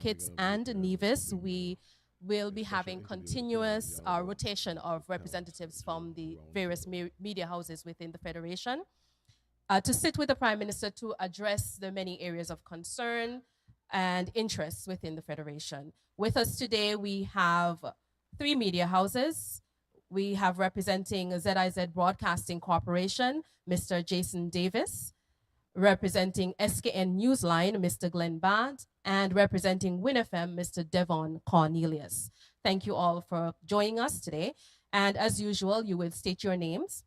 Kitts and Nevis, we will be having continuous rotation of representatives from the various media houses within the Federation to sit with the Prime Minister to address the many areas of concern and interests within the Federation. With us today, we have three media houses. We have representing ZIZ Broadcasting Corporation, Mr. Jason Davis, representing SKN Newsline, Mr. Glenn Bant, and representing WinFM, Mr. Devon Cornelius. Thank you all for joining us today. And as usual, you will state your names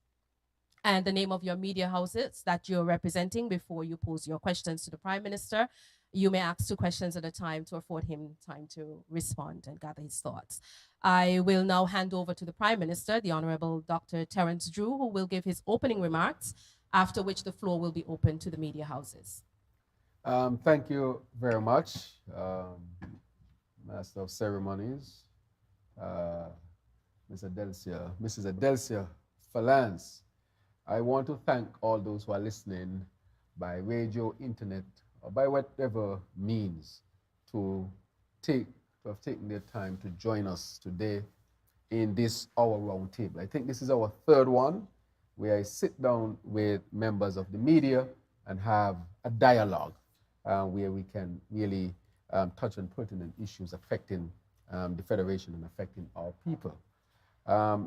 and the name of your media houses that you're representing before you pose your questions to the Prime Minister. You may ask two questions at a time to afford him time to respond and gather his thoughts. I will now hand over to the Prime Minister, the Honorable Dr. Terrance Drew, who will give his opening remarks, after which the floor will be open to the media houses. Thank you very much, Master of Ceremonies, uh, Mrs. Adelcia Falance. I want to thank all those who are listening by radio, internet, or by whatever means to have taken their time to join us today in this our roundtable. I think this is our third one where I sit down with members of the media and have a dialogue where we can really touch on pertinent issues affecting the Federation and affecting our people.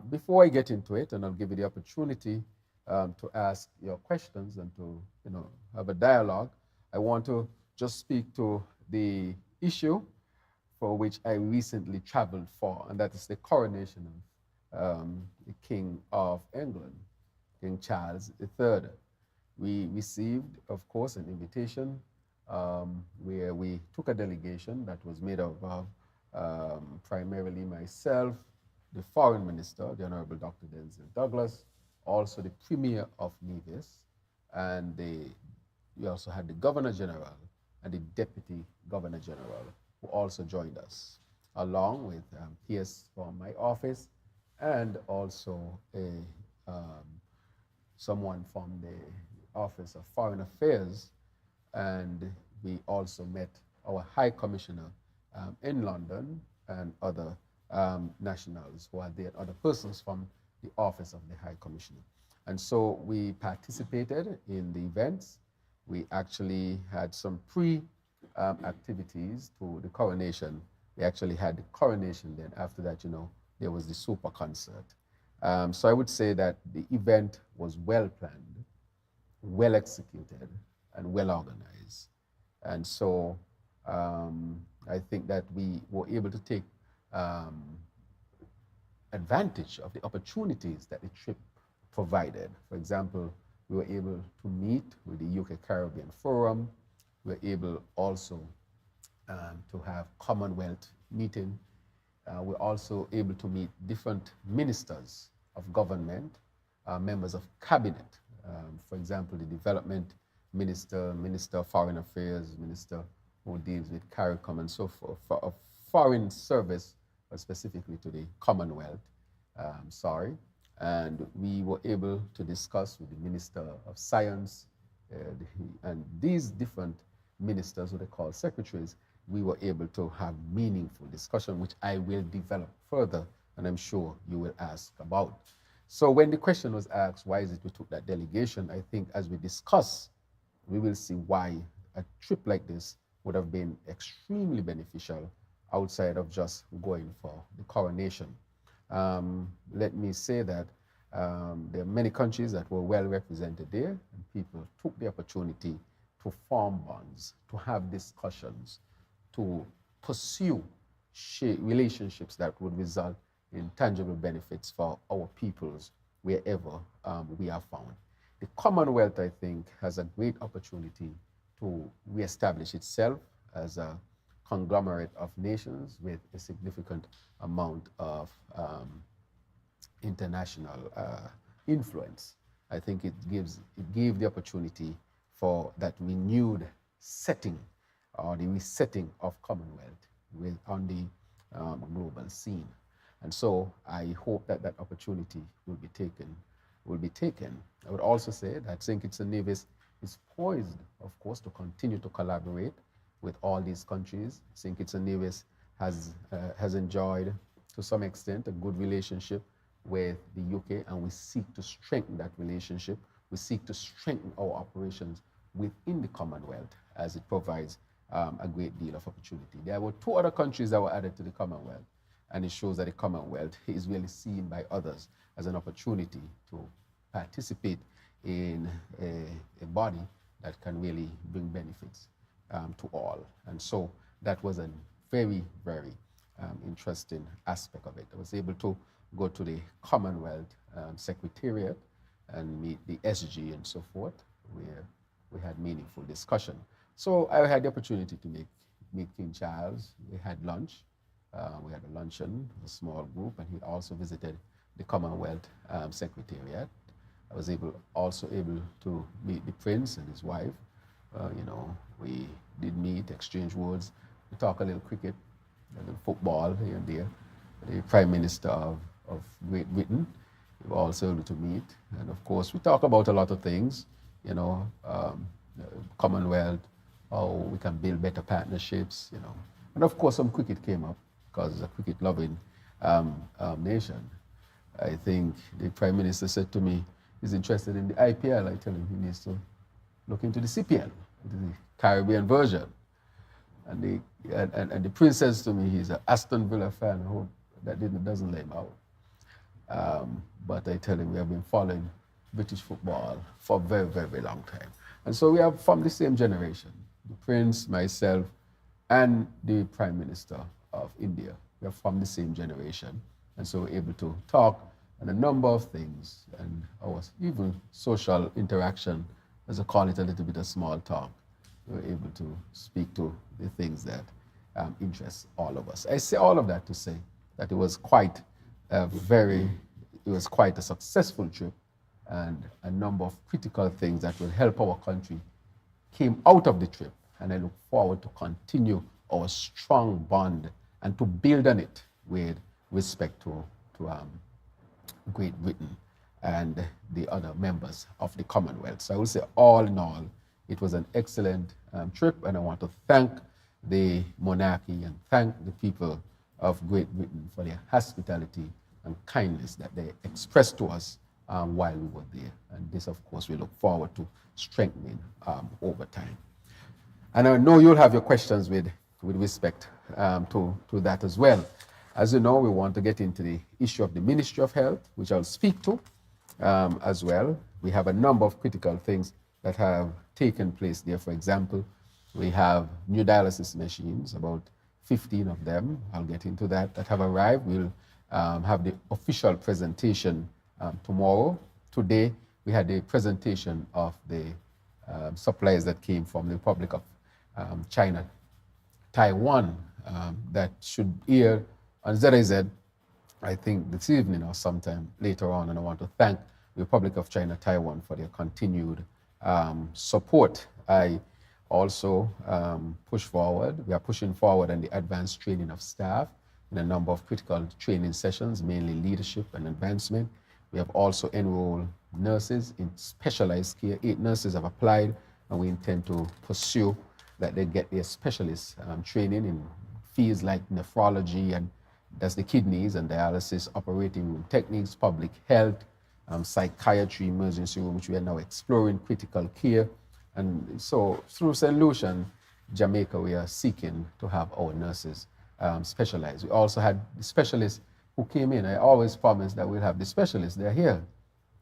Before I get into it, and I'll give you the opportunity to ask your questions and to have a dialogue, I want to just speak to the issue for which I recently traveled for, and that is the coronation of the King of England, King Charles III. We received, of course, an invitation where we took a delegation that was made up of primarily myself, the Foreign Minister, the Honorable Dr. Denzel Douglas, also the Premier of Nevis, and we also had the Governor General and the Deputy Governor General, who also joined us, along with PS from my office and also someone from the Office of Foreign Affairs. And we also met our High Commissioner in London and other nationals who are there, other persons from the Office of the High Commissioner. And so we participated in the events. We actually had some activities to the coronation. We actually had the coronation, then after that, there was the super concert. So I would say that the event was well planned, well executed, and well organized. And so I think that we were able to take advantage of the opportunities that the trip provided. For example, we were able to meet with the UK Caribbean Forum. We were able also to have Commonwealth meeting. We're also able to meet different ministers of government, members of cabinet. For example, the development minister, minister of foreign affairs, minister who deals with CARICOM and so forth, for foreign service, but specifically to the Commonwealth, and we were able to discuss with the Minister of Science, and these different ministers, who they call secretaries, we were able to have meaningful discussion, which I will develop further, and I'm sure you will ask about. So when the question was asked, why is it we took that delegation, I think as we discuss, we will see why a trip like this would have been extremely beneficial outside of just going for the coronation. Let me say that there are many countries that were well represented there, and people took the opportunity to form bonds, to have discussions, to pursue relationships that would result in tangible benefits for our peoples wherever we are found. The Commonwealth, I think, has a great opportunity to reestablish itself as a conglomerate of nations with a significant amount of international influence. I think it gave the opportunity for that renewed setting or the resetting of Commonwealth on the global scene. And so I hope that that opportunity will be taken. I would also say that St. Kitts and Nevis is poised, of course, to continue to collaborate with all these countries. St. Kitts and Nevis has enjoyed, to some extent, a good relationship with the UK, and we seek to strengthen that relationship. We seek to strengthen our operations within the Commonwealth, as it provides a great deal of opportunity. There were 2 other countries that were added to the Commonwealth, and it shows that the Commonwealth is really seen by others as an opportunity to participate in a body that can really bring benefits to all. And so that was a very, very interesting aspect of it. I was able to go to the Commonwealth Secretariat and meet the SG and so forth, where we had meaningful discussion. So I had the opportunity to meet King Charles. We had lunch. We had a luncheon, a small group, and he also visited the Commonwealth Secretariat. I was also able to meet the Prince and his wife. We did meet, exchange words. We talk a little cricket, a little football here and there. The Prime Minister of Great Britain, we were also able to meet. And of course, we talk about a lot of things, Commonwealth, how we can build better partnerships, And of course, some cricket came up because it's a cricket-loving nation. I think the Prime Minister said to me, he's interested in the IPL. I tell him he needs to look into the CPL, the Caribbean version. And the Prince says to me he's an Aston Villa fan. I hope that doesn't let him out. But I tell him we have been following British football for a very, very, very long time. And so we are from the same generation, the Prince, myself, and the Prime Minister of India. We are from the same generation. And so we're able to talk on a number of things, and our even social interaction, as I call it, a little bit of small talk. We're able to speak to the things that interest all of us. I say all of that to say that it was quite a successful trip, and a number of critical things that will help our country came out of the trip. And I look forward to continue our strong bond and to build on it with respect to Great Britain and the other members of the Commonwealth. So I will say all in all, it was an excellent trip, and I want to thank the monarchy and thank the people of Great Britain for their hospitality and kindness that they expressed to us while we were there. And this, of course, we look forward to strengthening over time. And I know you'll have your questions with respect to that as well. As you know, we want to get into the issue of the Ministry of Health, which I'll speak to as well. We have a number of critical things that have taken place there. For example, we have new dialysis machines, about 15 of them, I'll get into that have arrived. We'll have the official presentation tomorrow. Today, we had the presentation of the supplies that came from the Republic of China, Taiwan, that should air on ZIZ, I think this evening or sometime later on. And I want to thank the Republic of China, Taiwan for their continued support. I also we are pushing forward on the advanced training of staff in a number of critical training sessions, mainly leadership and advancement. We have also enrolled nurses in specialized care. 8 nurses have applied, and we intend to pursue that they get their specialist training in fields like nephrology, and that's the kidneys, and dialysis, operating room techniques, public health, psychiatry, emergency room, which we are now exploring, critical care. And so through St. Lucian, Jamaica, we are seeking to have our nurses specialized. We also had the specialists who came in. I always promise that we'll have the specialists. They're here.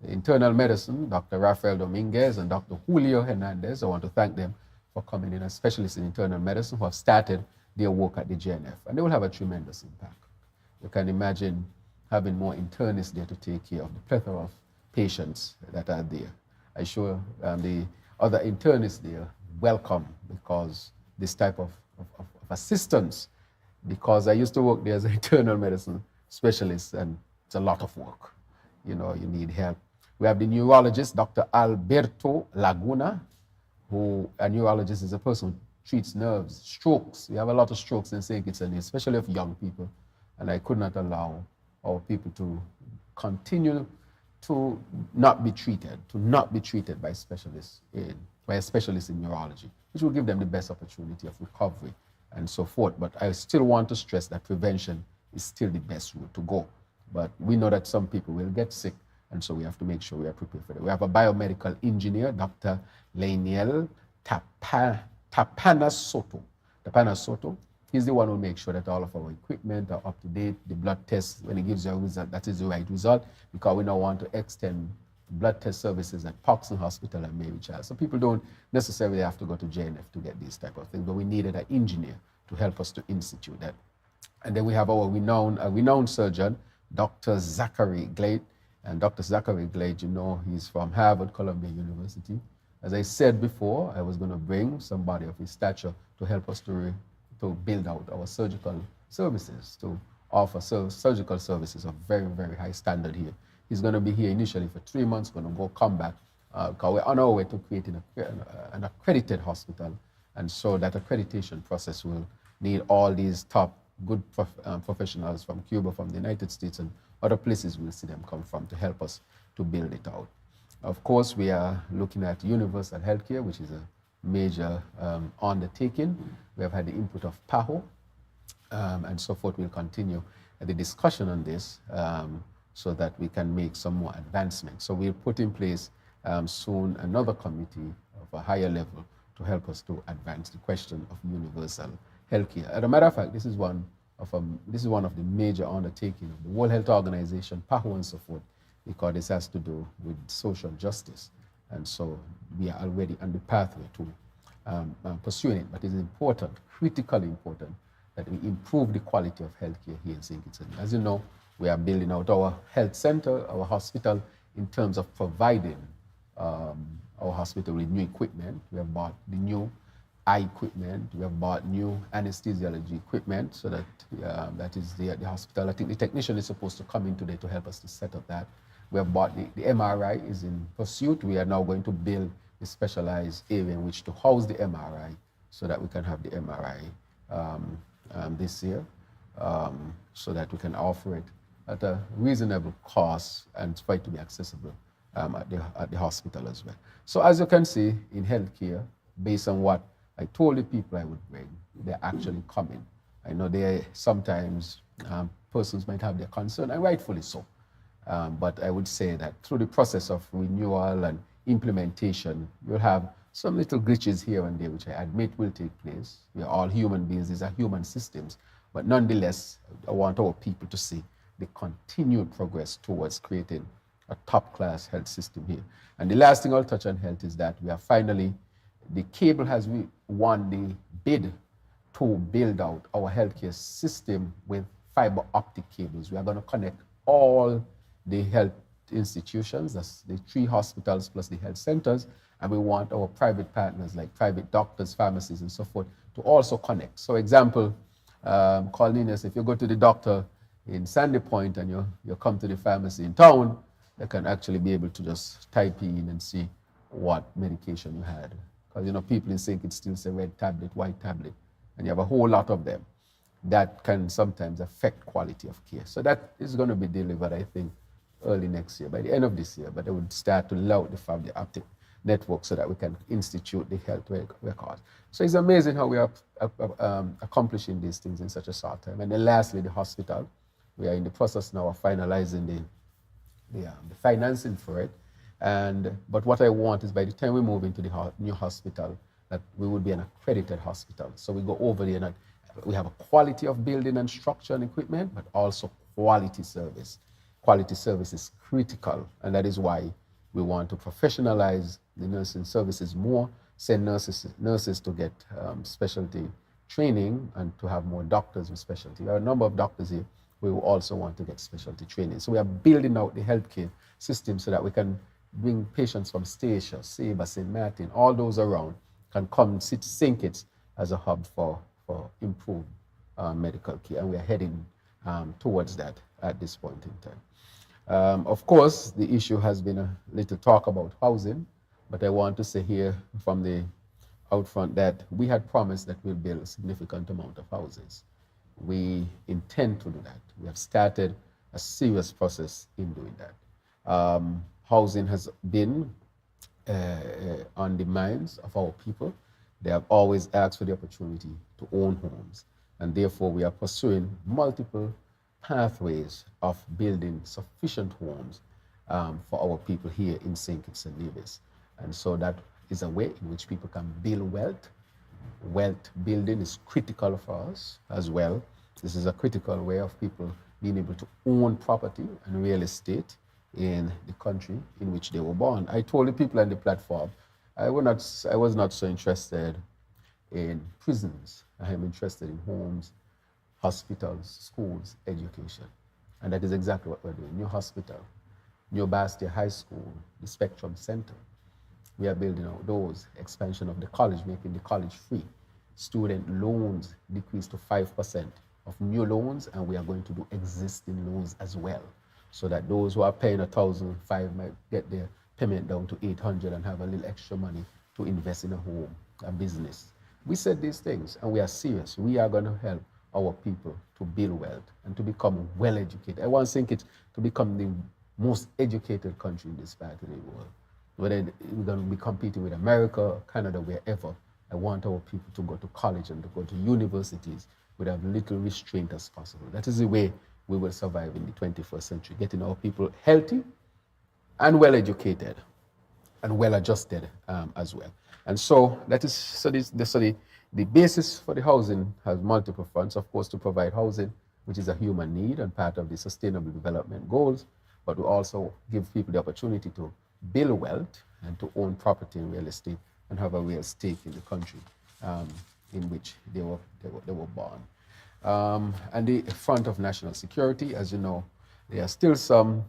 The internal medicine, Dr. Rafael Dominguez and Dr. Julio Hernandez, I want to thank them for coming in as specialists in internal medicine who have started their work at the JNF. And they will have a tremendous impact. You can imagine having more internists there to take care of the plethora of patients that are there. I'm sure the other internists there welcome because this type of assistance, because I used to work there as an internal medicine specialist, and it's a lot of work. You need help. We have the neurologist, Dr. Alberto Laguna, who a neurologist is a person who treats nerves, strokes. We have a lot of strokes in St. Kitts, especially of young people. And I could not allow our people to continue to not be treated by a specialist in neurology. which will give them the best opportunity of recovery and so forth. But I still want to stress that prevention is still the best route to go. But we know that some people will get sick, and so we have to make sure we are prepared for that. We have a biomedical engineer, Dr. Laniel Tapana Soto. Tapana Soto, he's the one who makes sure that all of our equipment are up to date. The blood test, when he gives you a result, that is the right result, because we now want to extend blood test services at Parkson Hospital and Mary Child. So people don't necessarily have to go to JNF to get these type of things, but we needed an engineer to help us to institute that. And then we have our renowned surgeon, Dr. Zachary Glade. And Dr. Zachary Glade, you know, he's from Harvard Columbia University. As I said before, I was going to bring somebody of his stature to help us to build out our surgical services, to offer surgical services of very, very high standard here. He's going to be here initially for 3 months, going to come back, because we're on our way to creating an accredited hospital. And so that accreditation process will need all these top good professionals from Cuba, from the United States, and other places we'll see them come from to help us to build it out. Of course, we are looking at universal healthcare, which is a major undertaking. We have had the input of PAHO, and so forth. We'll continue the discussion on this so that we can make some more advancements. So we'll put in place soon another committee of a higher level to help us to advance the question of universal healthcare. As a matter of fact, this is one of the major undertakings of the World Health Organization, PAHO, and so forth, because this has to do with social justice. And so we are already on the pathway to pursuing it. But it's important, critically important, that we improve the quality of healthcare here in St. Kitts. As you know, we are building out our health center, our hospital, in terms of providing our hospital with new equipment. We have bought the new eye equipment. We have bought new anesthesiology equipment, so that that is the hospital. I think the technician is supposed to come in today to help us to set up that. We have bought the MRI is in pursuit. We are now going to build a specialized area in which to house the MRI, so that we can have the MRI this year, so that we can offer it at a reasonable cost and for it to be accessible at the hospital as well. So as you can see, in healthcare, based on what I told the people I would bring, they're actually coming. I know sometimes persons might have their concern, and rightfully so. But I would say that through the process of renewal and implementation, you'll have some little glitches here and there, which I admit will take place. We are all human beings, these are human systems. But nonetheless, I want our people to see the continued progress towards creating a top-class health system here. And the last thing I'll touch on health is that we are finally, the cable has won the bid to build out our healthcare system with fiber optic cables. We are going to connect all the health institutions, that's the 3 hospitals plus the health centers, and we want our private partners like private doctors, pharmacies, and so forth to also connect. So example, Cornelius, if you go to the doctor in Sandy Point and you come to the pharmacy in town, they can actually be able to just type in and see what medication you had. Because, you know, people in St. Kitts still say red tablet, white tablet, and you have a whole lot of them. That can sometimes affect quality of care. So that is going to be delivered, I think, early next year, by the end of this year. But they would start to load the fiber optic network so that we can institute the health records. So it's amazing how we are accomplishing these things in such a short time. And then lastly, the hospital. We are in the process now of finalizing the financing for it. But what I want is by the time we move into the new hospital, that we will be an accredited hospital. So we go over there and we have a quality of building and structure and equipment, but also quality service. Quality service is critical, and that is why we want to professionalize the nursing services more, send nurses to get specialty training, and to have more doctors with specialty. There are a number of doctors here who also want to get specialty training. So we are building out the healthcare system so that we can bring patients from Statia, Sabre, St. Martin, all those around can come sit St. Kitts as a hub for improved medical care, and we are heading towards that at this point in time. Of course, the issue has been a little talk about housing, but I want to say here from the out front that we had promised that we'll build a significant amount of houses. We intend to do that. We have started a serious process in doing that. Housing has been on the minds of our people. They have always asked for the opportunity to own homes. And therefore, we are pursuing multiple pathways of building sufficient homes for our people here in St. Kitts and Nevis. And so that is a way in which people can build wealth. Wealth building is critical for us as well. This is a critical way of people being able to own property and real estate in the country in which they were born. I told the people on the platform, I was not so interested in prisons. I am interested in homes, hospitals, schools, education. And that is exactly what we're doing. New hospital, New Bastia High School, the Spectrum Center. We are building out those, expansion of the college, making the college free. Student loans decreased to 5% of new loans, and we are going to do existing loans as well, so that those who are paying 1,500 might get their payment down to 800 and have a little extra money to invest in a home, a business. We said these things, and we are serious. We are going to help our people to build wealth and to become well educated. I want to think it to become the most educated country in this part of the world. Whether we're going to be competing with America, Canada, wherever, I want our people to go to college and to go to universities with as little restraint as possible. That is the way we will survive in the 21st century, getting our people healthy and well educated and well adjusted as well. And so that is the basis for the housing has multiple fronts, of course, to provide housing, which is a human need and part of the sustainable development goals, but we also give people the opportunity to build wealth and to own property and real estate and have a real stake in the country in which they were born. And the front of national security, as you know, there are still some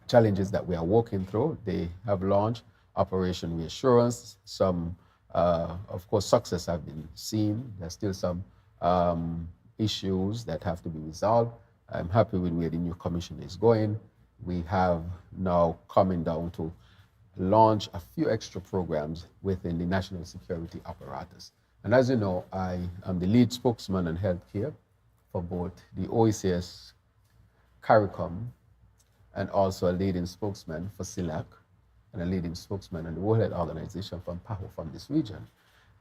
challenges that we are working through. They have launched Operation Reassurance. Some, of course, success have been seen. There's still some issues that have to be resolved. I'm happy with where the new commission is going. We have now coming down to launch a few extra programs within the national security apparatus. And as you know, I am the lead spokesman on healthcare for both the OECS, CARICOM, and also a leading spokesman for CELAC, and a leading spokesman on the World Health Organization from PAHO from this region.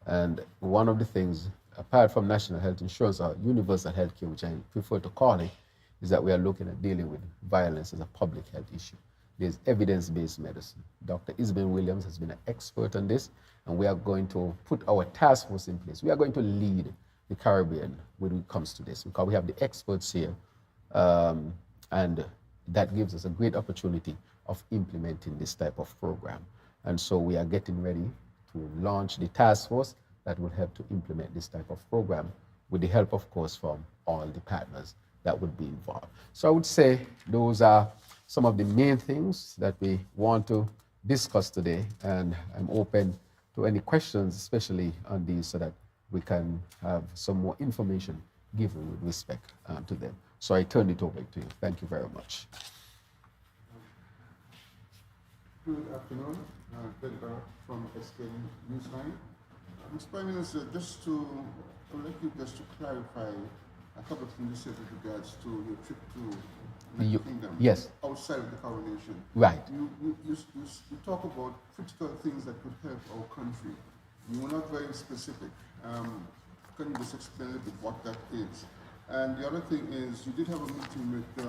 And one of the things, apart from national health insurance or universal health care, which I prefer to call it, is that we are looking at dealing with violence as a public health issue. There's evidence-based medicine. Dr. Isabel Williams has been an expert on this, and we are going to put our task force in place. We are going to lead the Caribbean when it comes to this, because we have the experts here, and that gives us a great opportunity of implementing this type of program. And so we are getting ready to launch the task force that will help to implement this type of program with the help, of course, from all the partners that would be involved. So I would say those are some of the main things that we want to discuss today, and I'm open to any questions, especially on these, so that we can have some more information given with respect to them. So I turn it over to you. Thank you very much. Good afternoon, Pedro from SK Newsline. Mr. Prime Minister, I would like you just to clarify a couple of things you said with regards to your trip to the United Kingdom. Yes. Outside of the coronation. Right. You talk about critical things that could help our country. You were not very specific. Can you just explain a little bit what that is? And the other thing is, you did have a meeting with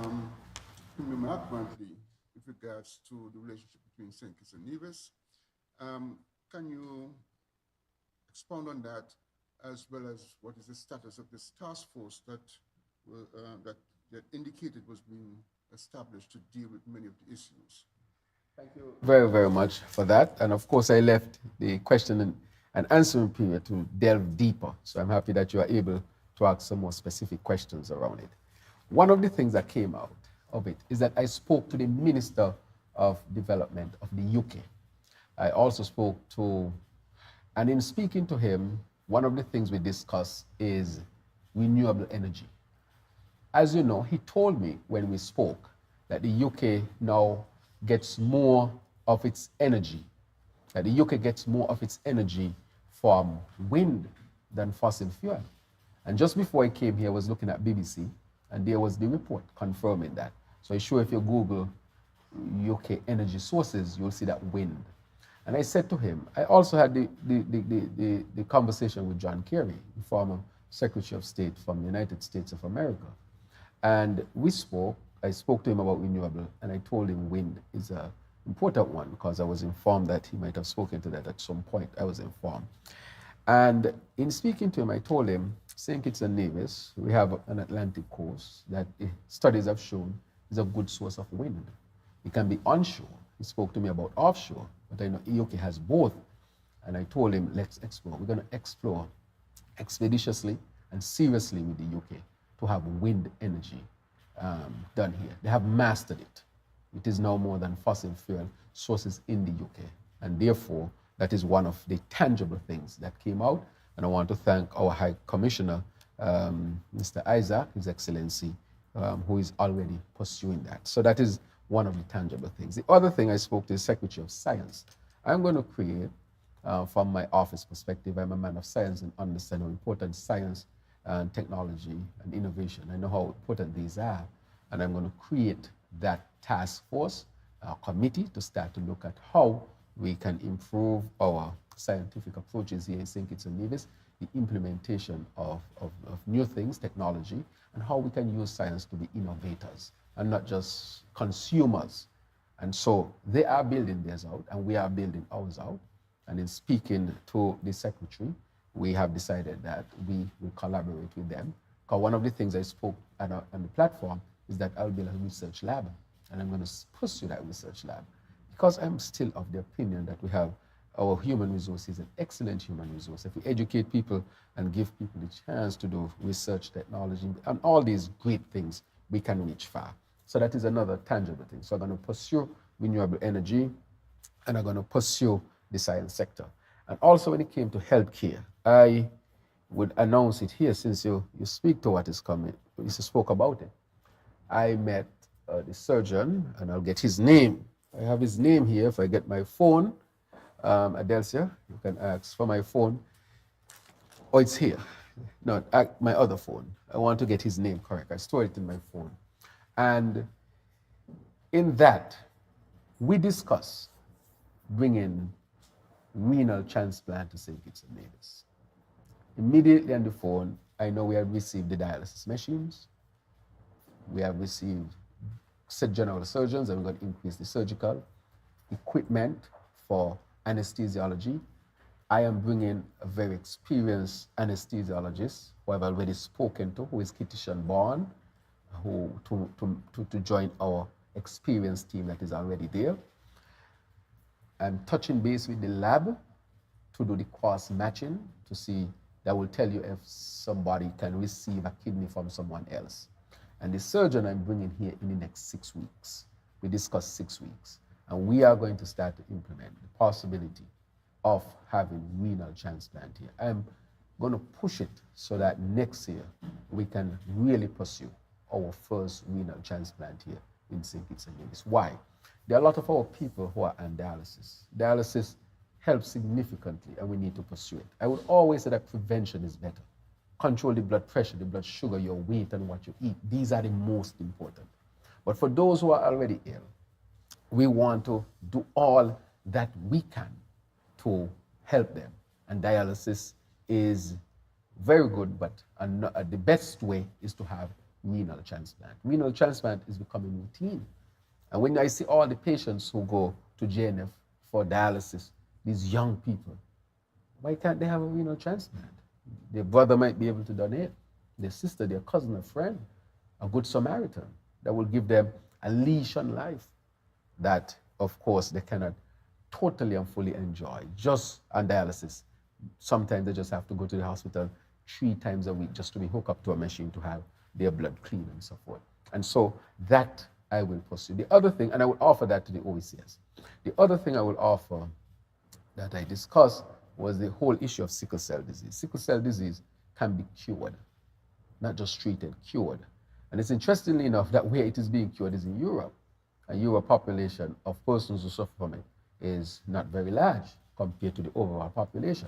Premier Mark Brantley with regards to the relationship between St. Kitts and Nevis. Can you expound on that, as well as what is the status of this task force that indicated was being established to deal with many of the issues? Thank you very, very much for that. And of course, I left the question and answering period to delve deeper. So I'm happy that you are able to ask some more specific questions around it. One of the things that came out of it is that I spoke to the Minister of Development of the UK. I also spoke to, and in speaking to him, one of the things we discussed is renewable energy. As you know, he told me when we spoke that the UK now gets more of its energy, that the UK gets more of its energy from wind than fossil fuel. And just before I came here, I was looking at BBC, and there was the report confirming that. So I'm sure if you Google UK energy sources, you'll see that wind. And I said to him, I also had the conversation with John Kerry, the former Secretary of State from the United States of America. And we spoke. I spoke to him about renewable, and I told him wind is an important one because I was informed that he might have spoken to that at some point. I was informed. And in speaking to him, I told him, St. Kitts and Nevis, we have an Atlantic coast that studies have shown is a good source of wind. It can be onshore. He spoke to me about offshore, but I know EOK has both. And I told him, let's explore. We're going to explore expeditiously and seriously with the UK to have wind energy done here. They have mastered it. It is now more than fossil fuel sources in the UK. And therefore, that is one of the tangible things that came out. And I want to thank our High Commissioner, Mr. Isaac, His Excellency, who is already pursuing that. So that is one of the tangible things. The other thing I spoke to the Secretary of Science. I'm going to create, from my office perspective, I'm a man of science and understand how important science and technology and innovation. I know how important these are. And I'm going to create that task force committee to start to look at how we can improve our scientific approaches here in St. Kitts and Nevis, the implementation of new things, technology, and how we can use science to be innovators and not just consumers. And so they are building theirs out, and we are building ours out. And in speaking to the secretary, we have decided that we will collaborate with them. Because one of the things I spoke on the platform is that I'll build a research lab, and I'm going to pursue that research lab. Because I'm still of the opinion that we have our human resources, an excellent human resource. If we educate people and give people the chance to do research, technology, and all these great things, we can reach far. So that is another tangible thing. So I'm going to pursue renewable energy, and I'm going to pursue the science sector. And also when it came to healthcare, I would announce it here since you speak to what is coming. You spoke about it. I met the surgeon, and I'll get his name. I have his name here. If I get my phone, Adelcia, you can ask for my phone. Oh, it's here. No, my other phone. I want to get his name correct. I stored it in my phone. And in that, we discussed bringing renal transplant to St. Kitts and Nevis. Immediately on the phone, I know we have received the dialysis machines. We have received general surgeons, and we're going to increase the surgical equipment for anesthesiology. I am bringing a very experienced anesthesiologist who I've already spoken to, who is Kitishan born, to join our experienced team that is already there. I'm touching base with the lab to do the cross matching to see, that will tell you if somebody can receive a kidney from someone else. And the surgeon I'm bringing here in the next 6 weeks. We discussed 6 weeks. And we are going to start to implement the possibility of having renal transplant here. I'm going to push it so that next year we can really pursue our first renal transplant here in St. Kitts and Nevis. Why? There are a lot of our people who are on dialysis. Dialysis helps significantly, and we need to pursue it. I would always say that prevention is better. Control the blood pressure, the blood sugar, your weight, and what you eat. These are the most important. But for those who are already ill, we want to do all that we can to help them. And dialysis is very good, but the best way is to have renal transplant. Renal transplant is becoming routine. And when I see all the patients who go to JNF for dialysis, these young people, why can't they have a renal transplant? Their brother might be able to donate, their sister, their cousin, a friend, a good Samaritan that will give them a leash on life that, of course, they cannot totally and fully enjoy just on dialysis. Sometimes they just have to go to the hospital 3 times a week just to be hooked up to a machine to have their blood clean and so forth. And so that I will pursue. The other thing, and I will offer that to the OECS, the other thing I will offer that I discussed was the whole issue of sickle cell disease. Sickle cell disease can be cured, not just treated, cured. And it's interestingly enough that where it is being cured is in Europe. And Europe population of persons who suffer from it is not very large compared to the overall population.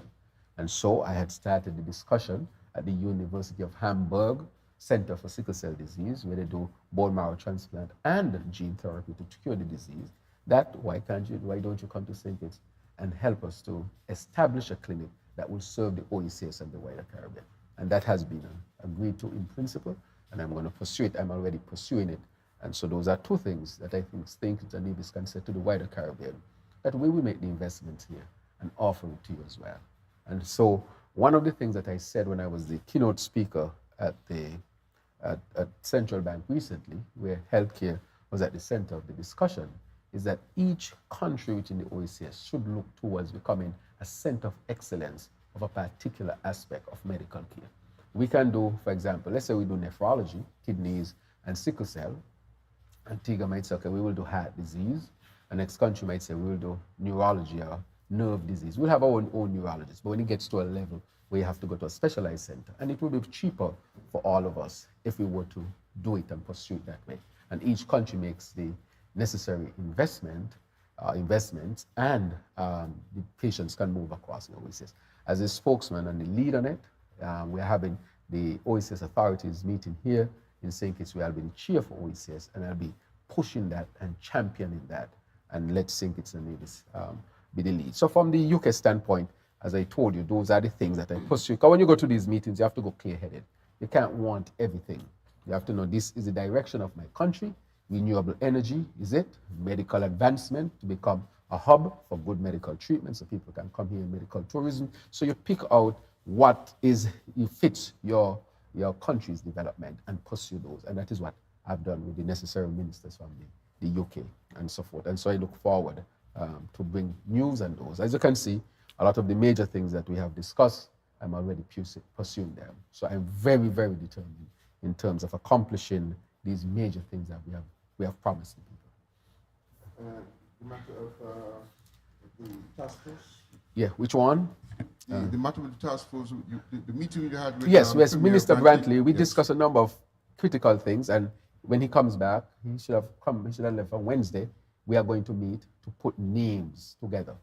And so I had started the discussion at the University of Hamburg Center for Sickle Cell Disease, where they do bone marrow transplant and gene therapy to cure the disease, that why don't you come to St. Kitts and help us to establish a clinic that will serve the OECS and the wider Caribbean. And that has been agreed to in principle, and I'm going to pursue it. I'm already pursuing it. And so those are two things that I think that Nevis can say to the wider Caribbean, that we will make the investments here and offer it to you as well. And so one of the things that I said when I was the keynote speaker at Central Bank recently, where healthcare was at the center of the discussion, is that each country within the OECS should look towards becoming a center of excellence of a particular aspect of medical care. We can do, for example, let's say we do nephrology, kidneys, and sickle cell. Antigua might say, okay, we will do heart disease. The next country might say, we will do neurology or nerve disease. We'll have our own neurologists, but when it gets to a level where you have to go to a specialized center, and it will be cheaper for all of us if we were to do it and pursue it that way. And each country makes the necessary investments, and the patients can move across the OECS. As a spokesman and the lead on it, we're having the OECS authorities meeting here in St. Kitts, where I'll be the chair for OECS, and I'll be pushing that and championing that, and let St. Kitts and Nevis be the lead. So from the UK standpoint, as I told you, those are the things that I pursue. Because when you go to these meetings, you have to go clear-headed. You can't want everything. You have to know this is the direction of my country. Renewable energy is it. Medical advancement to become a hub for good medical treatment so people can come here in medical tourism. So you pick out what fits your country's development and pursue those. And that is what I've done with the necessary ministers from the UK and so forth. And so I look forward to bring news and those. As you can see, a lot of the major things that we have discussed, I'm already pursuing them. So I'm very, very determined in terms of accomplishing these major things that we have promised the people. The matter of the task force? Yeah, which one? The matter with the task force, the meeting you had with yes, Minister Brantley, we yes. discussed a number of critical things, and when he comes back, he should have left on Wednesday. We are going to meet to put names together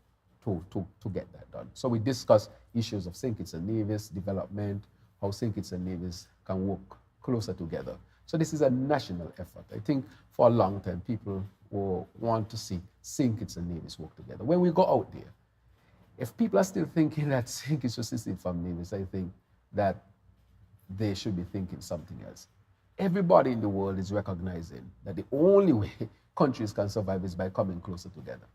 to get that done. So we discussed issues of St. Kitts and Nevis, development, how St. Kitts and Nevis can work closer together. So this is a national effort. I think for a long time, people will want to see St. Kitts and Nevis work together. When we go out there, if people are still thinking that St. Kitts was distinct from Nevis, I think that they should be thinking something else. Everybody in the world is recognizing that the only way countries can survive is by coming closer together.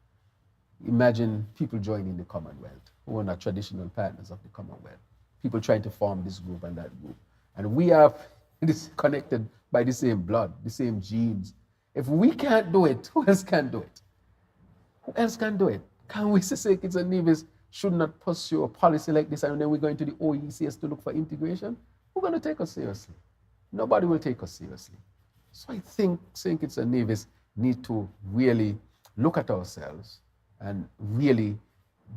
Imagine people joining the Commonwealth, who are not traditional partners of the Commonwealth. People trying to form this group and that group. And we are connected by the same blood, the same genes. If we can't do it, who else can do it? Who else can do it? Can we say St. Kitts and Nevis should not pursue a policy like this, and then we're going to the OECS to look for integration? Who's going to take us seriously? Nobody will take us seriously. So I think St. Kitts and Nevis need to really look at ourselves and really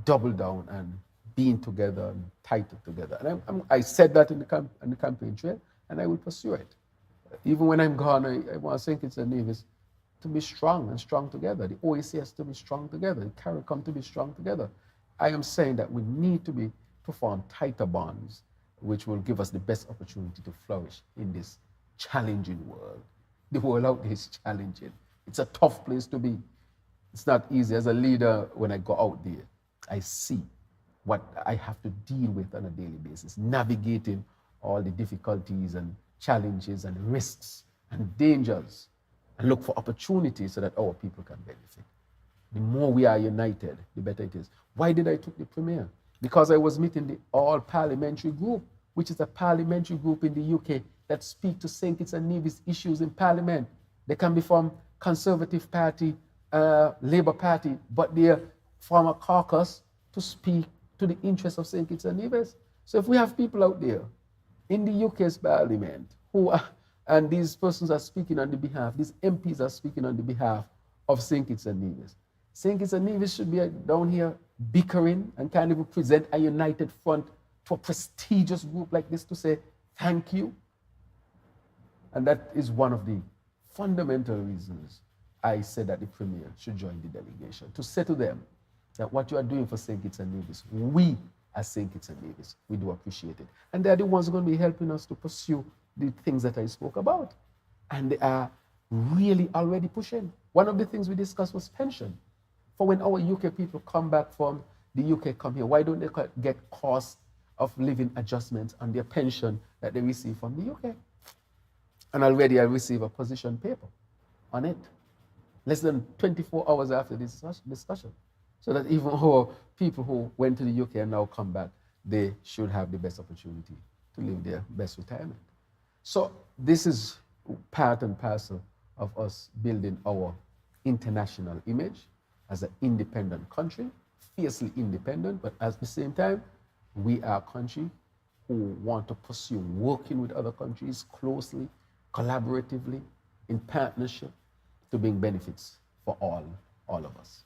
double down and being together and tighter together. And I said that in the campaign trail, and I will pursue it. Even when I'm gone, I want St. Kitts and Nevis to be strong and strong together. The OECS to be strong together. The CARICOM to be strong together. I am saying that we need to form tighter bonds, which will give us the best opportunity to flourish in this challenging world. The world out there is challenging. It's a tough place to be. It's not easy. As a leader, when I go out there, I see what I have to deal with on a daily basis, navigating all the difficulties and challenges and risks and dangers, and look for opportunities so that our people can benefit. The more we are united, the better it is. Why did I take the premier? Because I was meeting the All Parliamentary Group, which is a parliamentary group in the UK that speak to St. Kitts and Nevis issues in Parliament. They can be from Conservative Party, Labour Party, but they form a caucus to speak to the interests of St. Kitts and Nevis. So if we have people out there in the UK's Parliament and these persons are speaking on the behalf, these MPs are speaking on the behalf of St. Kitts and Nevis. St. Kitts and Nevis should be down here bickering and can't even present a united front to a prestigious group like this to say thank you. And that is one of the fundamental reasons I said that the Premier should join the delegation, to say to them that what you are doing for St. Kitts and Nevis, we as St. Kitts and Nevis, we do appreciate it. And they're the ones who are going to be helping us to pursue the things that I spoke about. And they are really already pushing. One of the things we discussed was pension. For when our UK people come back from the UK come here, why don't they get cost of living adjustments on their pension that they receive from the UK? And already I received a position paper on it, less than 24 hours after this discussion. So that even our people who went to the UK and now come back, they should have the best opportunity to live their best retirement. So this is part and parcel of us building our international image as an independent country, fiercely independent, but at the same time, we are a country who want to pursue working with other countries closely, collaboratively, in partnership to bring benefits for all of us.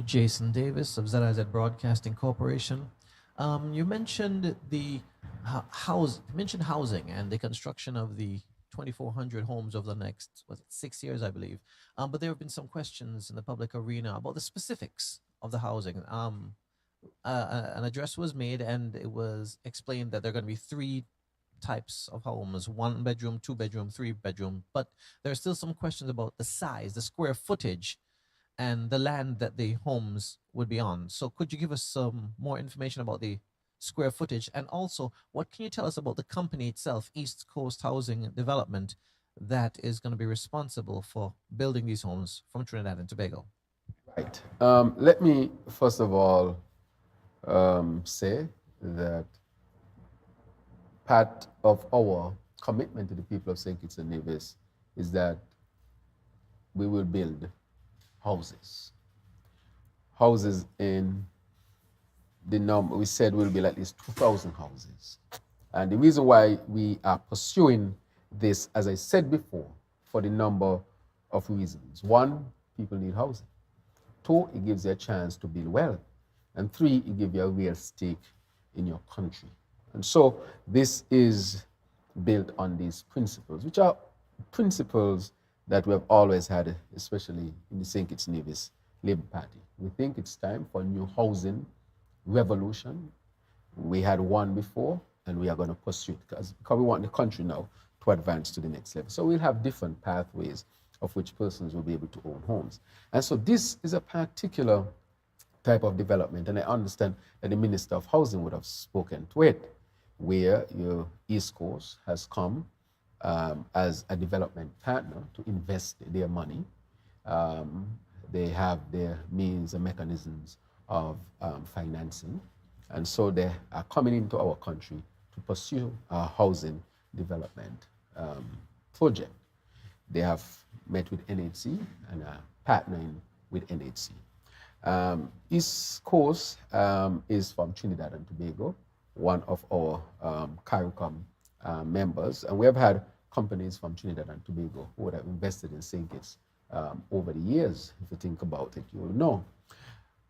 Jason Davis of ZIZ Broadcasting Corporation. You mentioned the housing and the construction of the 2,400 homes over the next 6 years, I believe. But there have been some questions in the public arena about the specifics of the housing. An address was made, and it was explained that there are going to be 3 types of homes: 1 bedroom, 2 bedroom, 3 bedroom. But there are still some questions about the size, the square footage, and the land that the homes would be on. So could you give us some more information about the square footage? And also, what can you tell us about the company itself, East Coast Housing Development, that is going to be responsible for building these homes from Trinidad and Tobago? Right. Let me first of all say that part of our commitment to the people of St. Kitts and Nevis is that we will build houses. Houses in the number, we said will be at least 2,000 houses. And the reason why we are pursuing this, as I said before, for the number of reasons. 1, people need housing. 2, it gives you a chance to build wealth. And 3, it gives you a real stake in your country. And so this is built on these principles, which are principles that we have always had, especially in the St. Kitts Nevis Labour Party. We think it's time for a new housing revolution. We had one before, and we are going to pursue it because we want the country now to advance to the next level. So we'll have different pathways of which persons will be able to own homes. And so this is a particular type of development, and I understand that the Minister of Housing would have spoken to it, where your East Coast has come as a development partner to invest their money. They have their means and mechanisms of financing. And so they are coming into our country to pursue a housing development project. They have met with NHC and are partnering with NHC. East Coast is from Trinidad and Tobago, one of our CARICOM members, and we have had companies from Trinidad and Tobago who would have invested in St. Kitts over the years. If you think about it, you will know.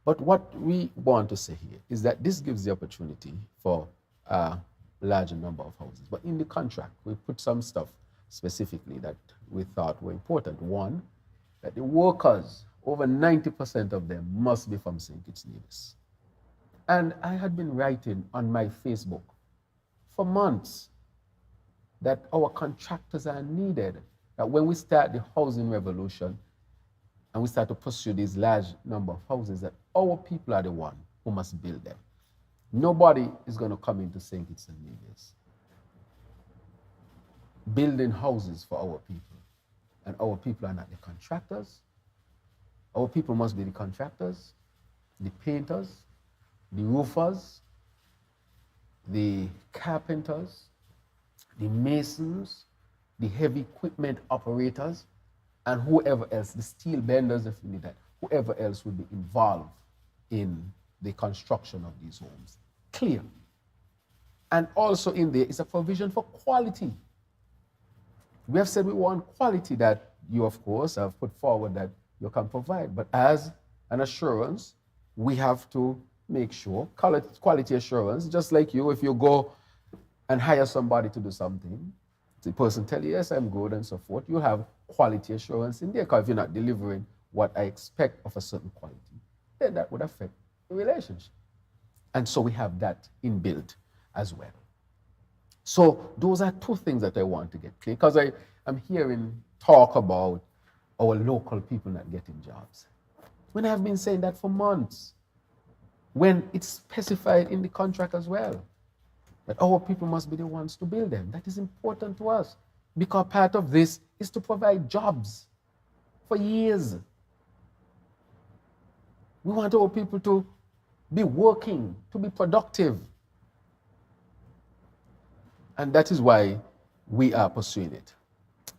But what we want to say here is that this gives the opportunity for a larger number of houses. But in the contract, we put some stuff specifically that we thought were important. 1, that the workers, over 90% of them, must be from St. Kitts Nevis. And I had been writing on my Facebook for months that our contractors are needed, that when we start the housing revolution and we start to pursue these large number of houses, that our people are the one who must build them. Nobody is going to come into St. Kitts and Nevis building houses for our people. And our people are not the contractors. Our people must be the contractors, the painters, the roofers, the carpenters, the masons, the heavy equipment operators, and whoever else, the steel benders if you need that, whoever else will be involved in the construction of these homes. Clear. And also in there is a provision for quality. We have said we want quality that you, of course, have put forward that you can provide. But as an assurance, we have to make sure, quality assurance, just like you, if you go and hire somebody to do something, the person tell you, yes, I'm good and so forth, you have quality assurance in there, because if you're not delivering what I expect of a certain quality, then that would affect the relationship. And so we have that inbuilt as well. So those are 2 things that I want to get clear, because I'm hearing talk about our local people not getting jobs. When I've been saying that for months, when it's specified in the contract as well, that our people must be the ones to build them. That is important to us because part of this is to provide jobs for years. We want our people to be working, to be productive. And that is why we are pursuing it.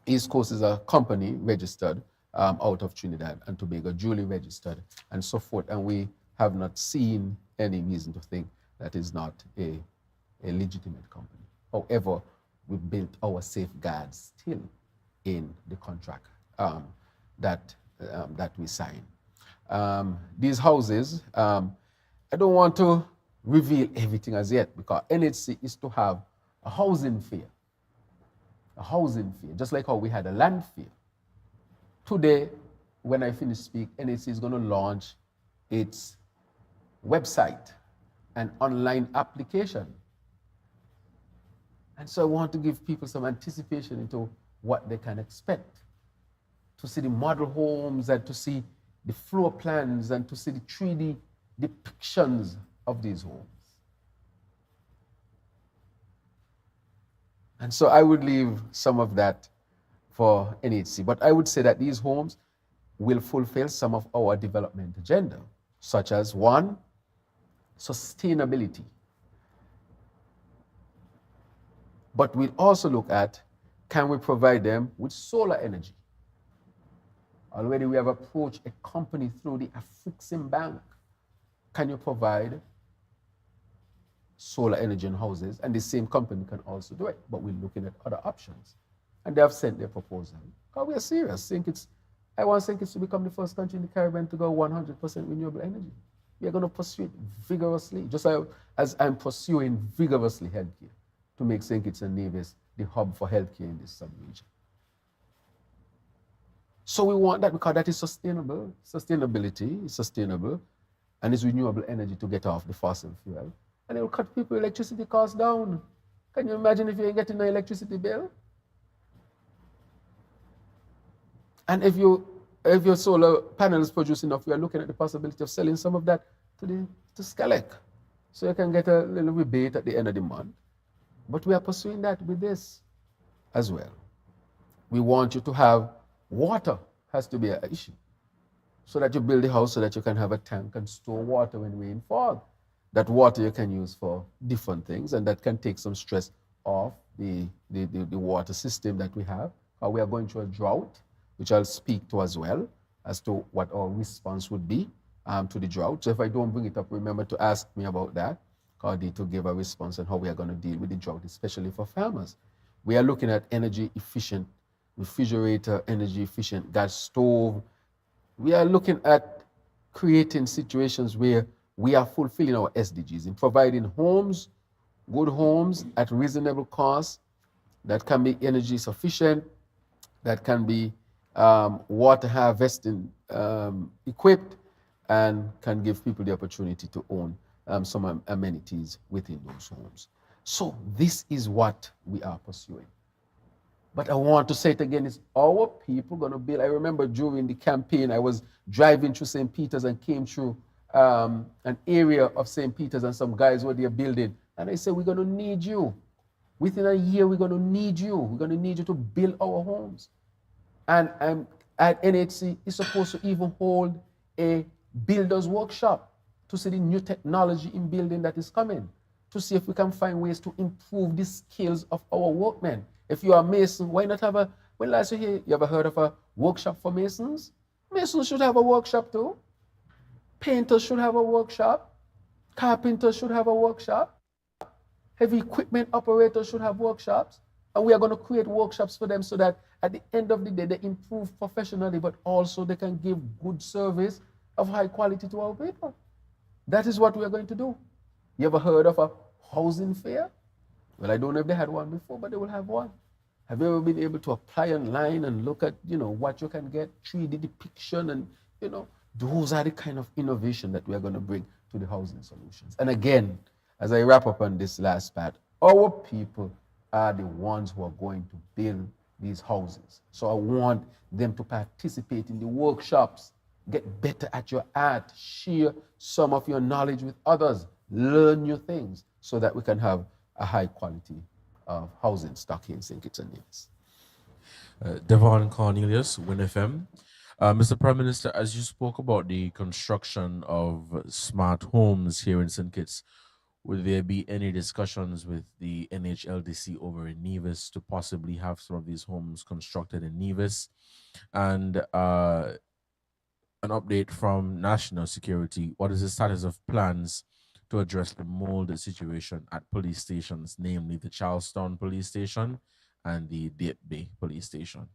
East Coast is a company registered out of Trinidad and Tobago, duly registered and so forth. And we have not seen any reason to think that is not a legitimate company. However, we built our safeguards still in the contract that we signed. These houses, I don't want to reveal everything as yet because NHC is to have a housing fair. A housing fair, just like how we had a land fair. Today, when I finish speak, NHC is going to launch its website and online application. And so I want to give people some anticipation into what they can expect. To see the model homes and to see the floor plans and to see the 3D depictions of these homes. And so I would leave some of that for NHC. But I would say that these homes will fulfill some of our development agenda, such as one, sustainability. But we'll also look at, can we provide them with solar energy? Already we have approached a company through the Afrexim Bank. Can you provide solar energy in houses? And the same company can also do it, but we're looking at other options. And they have sent their proposal. Because we are serious. I want St. Kitts to become the first country in the Caribbean to go 100% renewable energy. We are going to pursue it vigorously, just as I'm pursuing vigorously healthcare to make St. Kitts and Nevis the hub for healthcare in this sub-region. So we want that because that is sustainable. Sustainability is sustainable and it's renewable energy to get off the fossil fuel. And it will cut people electricity costs down. Can you imagine if you ain't getting an electricity bill? And if your solar panels produce enough, we are looking at the possibility of selling some of that to Skelec. So you can get a little rebate at the end of the month. But we are pursuing that with this as well. We want you to have water, has to be an issue. So that you build a house so that you can have a tank and store water when rain falls. That water you can use for different things and that can take some stress off the water system that we have. We are going through a drought, which I'll speak to as well as to what our response would be to the drought. So if I don't bring it up, remember to ask me about that. I need to give a response on how we are going to deal with the drought, especially for farmers. We are looking at energy efficient refrigerator, energy efficient gas stove. We are looking at creating situations where we are fulfilling our SDGs in providing homes, good homes at reasonable cost that can be energy sufficient, that can be water harvesting equipped, and can give people the opportunity to own some amenities within those homes. So this is what we are pursuing. But I want to say it again, it's our people going to build. I remember during the campaign, I was driving through St. Peter's and came through an area of St. Peter's and some guys were there building. And I said, we're going to need you. Within a year, we're going to need you. We're going to need you to build our homes. And at NHC is supposed to even hold a builder's workshop to see the new technology in building that is coming, to see if we can find ways to improve the skills of our workmen. If you are a mason, why not have when last you ever heard of a workshop for masons? Masons should have a workshop too. Painters should have a workshop. Carpenters should have a workshop. Heavy equipment operators should have workshops. And we are going to create workshops for them so that at the end of the day, they improve professionally, but also they can give good service of high quality to our people. That is what we are going to do. You ever heard of a housing fair? Well, I don't know if they had one before, but they will have one. Have you ever been able to apply online and look at, what you can get, 3D depiction, and, those are the kind of innovation that we are going to bring to the housing solutions. And again, as I wrap up on this last part, our people are the ones who are going to build these houses. So I want them to participate in the workshops Get better at your art. Share some of your knowledge with others. Learn new things so that we can have a high quality of housing stock here in St. Kitts and Nevis. Devon Cornelius, WinFM. Mr. Prime Minister, as you spoke about the construction of smart homes here in St. Kitts, will there be any discussions with the NHLDC over in Nevis to possibly have some of these homes constructed in Nevis? And an update from national security. What is the status of plans to address the mold situation at police stations, namely the Charlestown Police Station and the Deep Bay Police Station?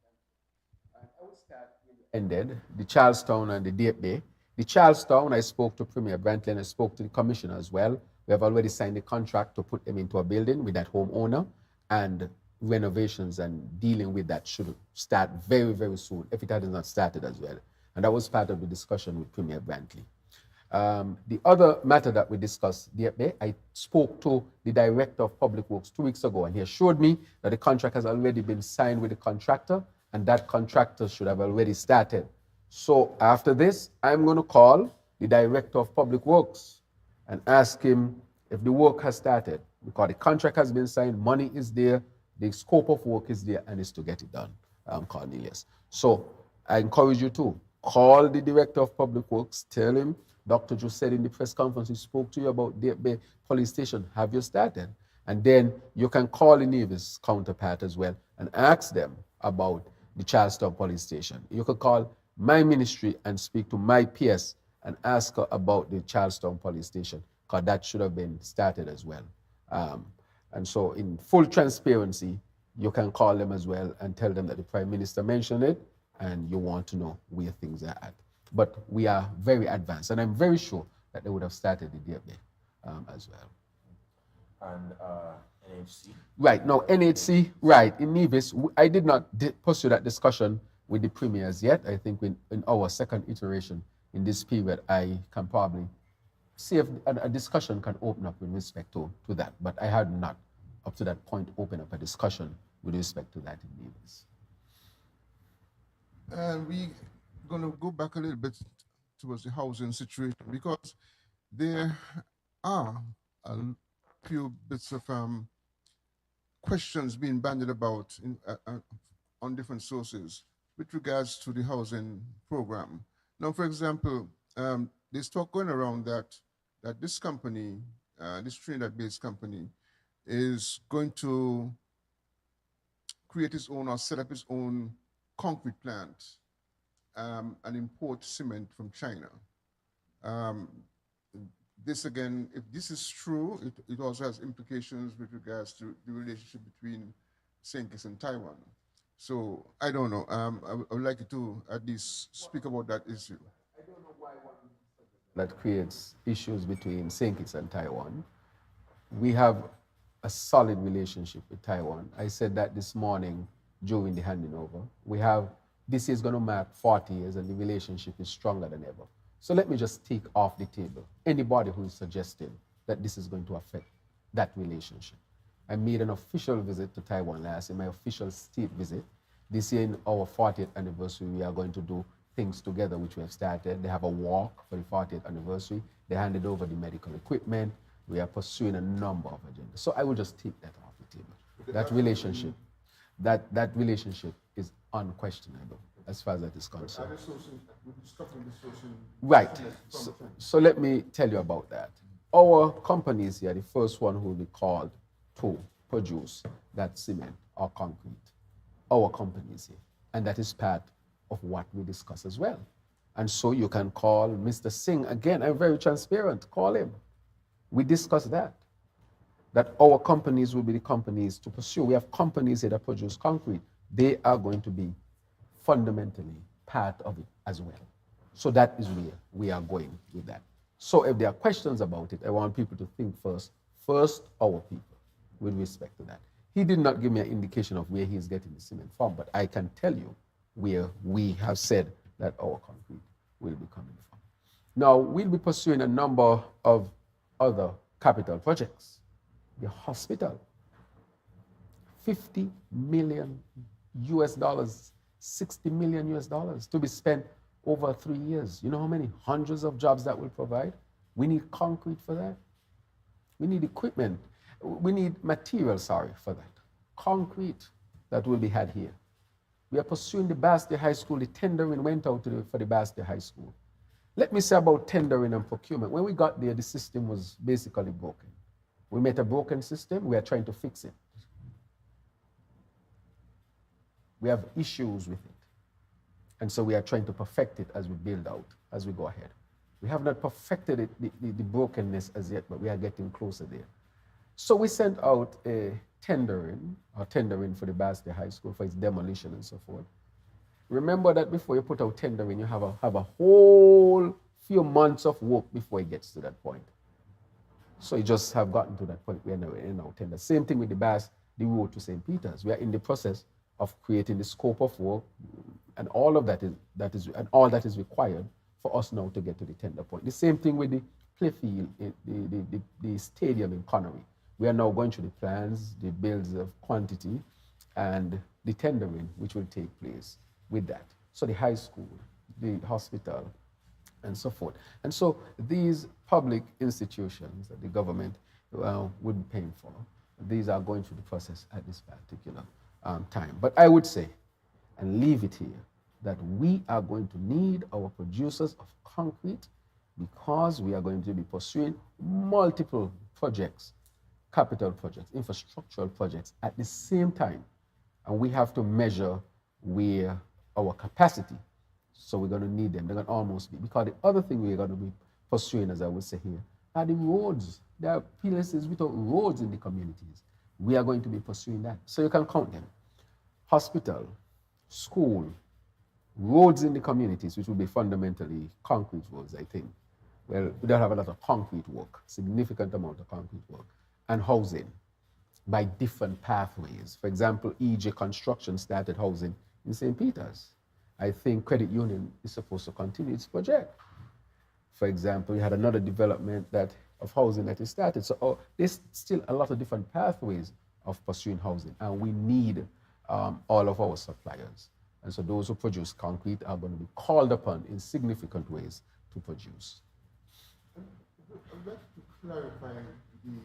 Ended the Charlestown and the Deep Bay. The Charlestown, I spoke to Premier Brantley and I spoke to the commissioner as well. We have already signed a contract to put them into a building with that homeowner, and renovations and dealing with that should start very, very soon, if it has not started as well. And that was part of the discussion with Premier Brantley. The other matter that we discussed, I spoke to the Director of Public Works 2 weeks ago, and he assured me that the contract has already been signed with the contractor, and that contractor should have already started. So after this, I'm going to call the Director of Public Works and ask him if the work has started, because the contract has been signed, money is there, the scope of work is there, and it's to get it done, Cornelius. So I encourage you to call the Director of Public Works, tell him, Dr. Drew said in the press conference, he spoke to you about Deep Bay Police Station. Have you started? And then you can call the Nevis counterpart as well and ask them about the Charlestown Police Station. You could call my ministry and speak to my PS and ask her about the Charlestown Police Station, because that should have been started as well. And so in full transparency, you can call them as well and tell them that the Prime Minister mentioned it and you want to know where things are at. But we are very advanced, and I'm very sure that they would have started the Deep Bay as well. And NHC? Right, now NHC, right, in Nevis, I did not pursue that discussion with the premiers yet. I think in our second iteration in this period, I can probably see if a discussion can open up with respect to that. But I had not, up to that point, opened up a discussion with respect to that in Nevis. And we're going to go back a little bit towards the housing situation, because there are a few bits of questions being bandied about on different sources with regards to the housing program. Now, for example, there's talk going around that this company, this Trinidad-based company, is going to create its own or set up its own concrete plant and import cement from China. This again, if this is true, it also has implications with regards to the relationship between St. Kitts and Taiwan. So I don't know. I would like you to at least speak about that issue. I don't know why that creates issues between St. Kitts and Taiwan. We have a solid relationship with Taiwan. I said that this morning during the handing over. This is going to mark 40 years and the relationship is stronger than ever. So let me just take off the table anybody who is suggesting that this is going to affect that relationship. I made an official visit to Taiwan last year, my official state visit. This year in our 40th anniversary, we are going to do things together, which we have started. They have a walk for the 40th anniversary. They handed over the medical equipment. We are pursuing a number of agendas. So I will just take that off the table. That relationship is unquestionable as far as that is concerned. Right. So let me tell you about that. Our companies here, the first one who will be called to produce that cement or concrete. Our companies here. And that is part of what we discuss as well. And so you can call Mr. Singh again. I'm very transparent. Call him. We discuss that our companies will be the companies to pursue. We have companies here that produce concrete. They are going to be fundamentally part of it as well. So that is where we are going with that. So if there are questions about it, I want people to think first our people, with respect to that. He did not give me an indication of where he's getting the cement from, but I can tell you where we have said that our concrete will be coming from. Now, we'll be pursuing a number of other capital projects. The hospital, $50 million US, $60 million US to be spent over 3 years. You know how many hundreds of jobs that will provide? We need concrete for that. We need equipment. We need material, for that. Concrete that will be had here. We are pursuing the Bastia High School. The tendering went out for the Bastia High School. Let me say about tendering and procurement. When we got there, the system was basically broken. We met a broken system. We are trying to fix it. We have issues with it. And so we are trying to perfect it as we build out, as we go ahead. We have not perfected it, the brokenness as yet, but we are getting closer there. So we sent out a tendering for the Bastia High School for its demolition and so forth. Remember that before you put out tendering, you have a whole few months of work before it gets to that point. So you just have gotten to that point. We are now in our tender. Same thing with the road to St. Peter's. We are in the process of creating the scope of work, and all of that is required for us now to get to the tender point. The same thing with the playfield, the stadium in Connery. We are now going through the plans, the builds of quantity, and the tendering which will take place with that. So the high school, the hospital, and so forth. And so these public institutions that the government would be paying for, these are going through the process at this particular time. But I would say, and leave it here, that we are going to need our producers of concrete because we are going to be pursuing multiple projects, capital projects, infrastructural projects at the same time. And we have to measure where our capacity. So we're going to need them. They're going to almost be. Because the other thing we're going to be pursuing, as I would say here, are the roads. There are places without roads in the communities. We are going to be pursuing that. So you can count them. Hospital, school, roads in the communities, which will be fundamentally concrete roads, I think. Well, we don't have a lot of concrete work, significant amount of concrete work, and housing by different pathways. For example, EJ Construction started housing in St. Peter's. I think Credit Union is supposed to continue its project. For example, we had another development of housing that is started. So there's still a lot of different pathways of pursuing housing, and we need all of our suppliers. And so those who produce concrete are going to be called upon in significant ways to produce. I'd like to clarify the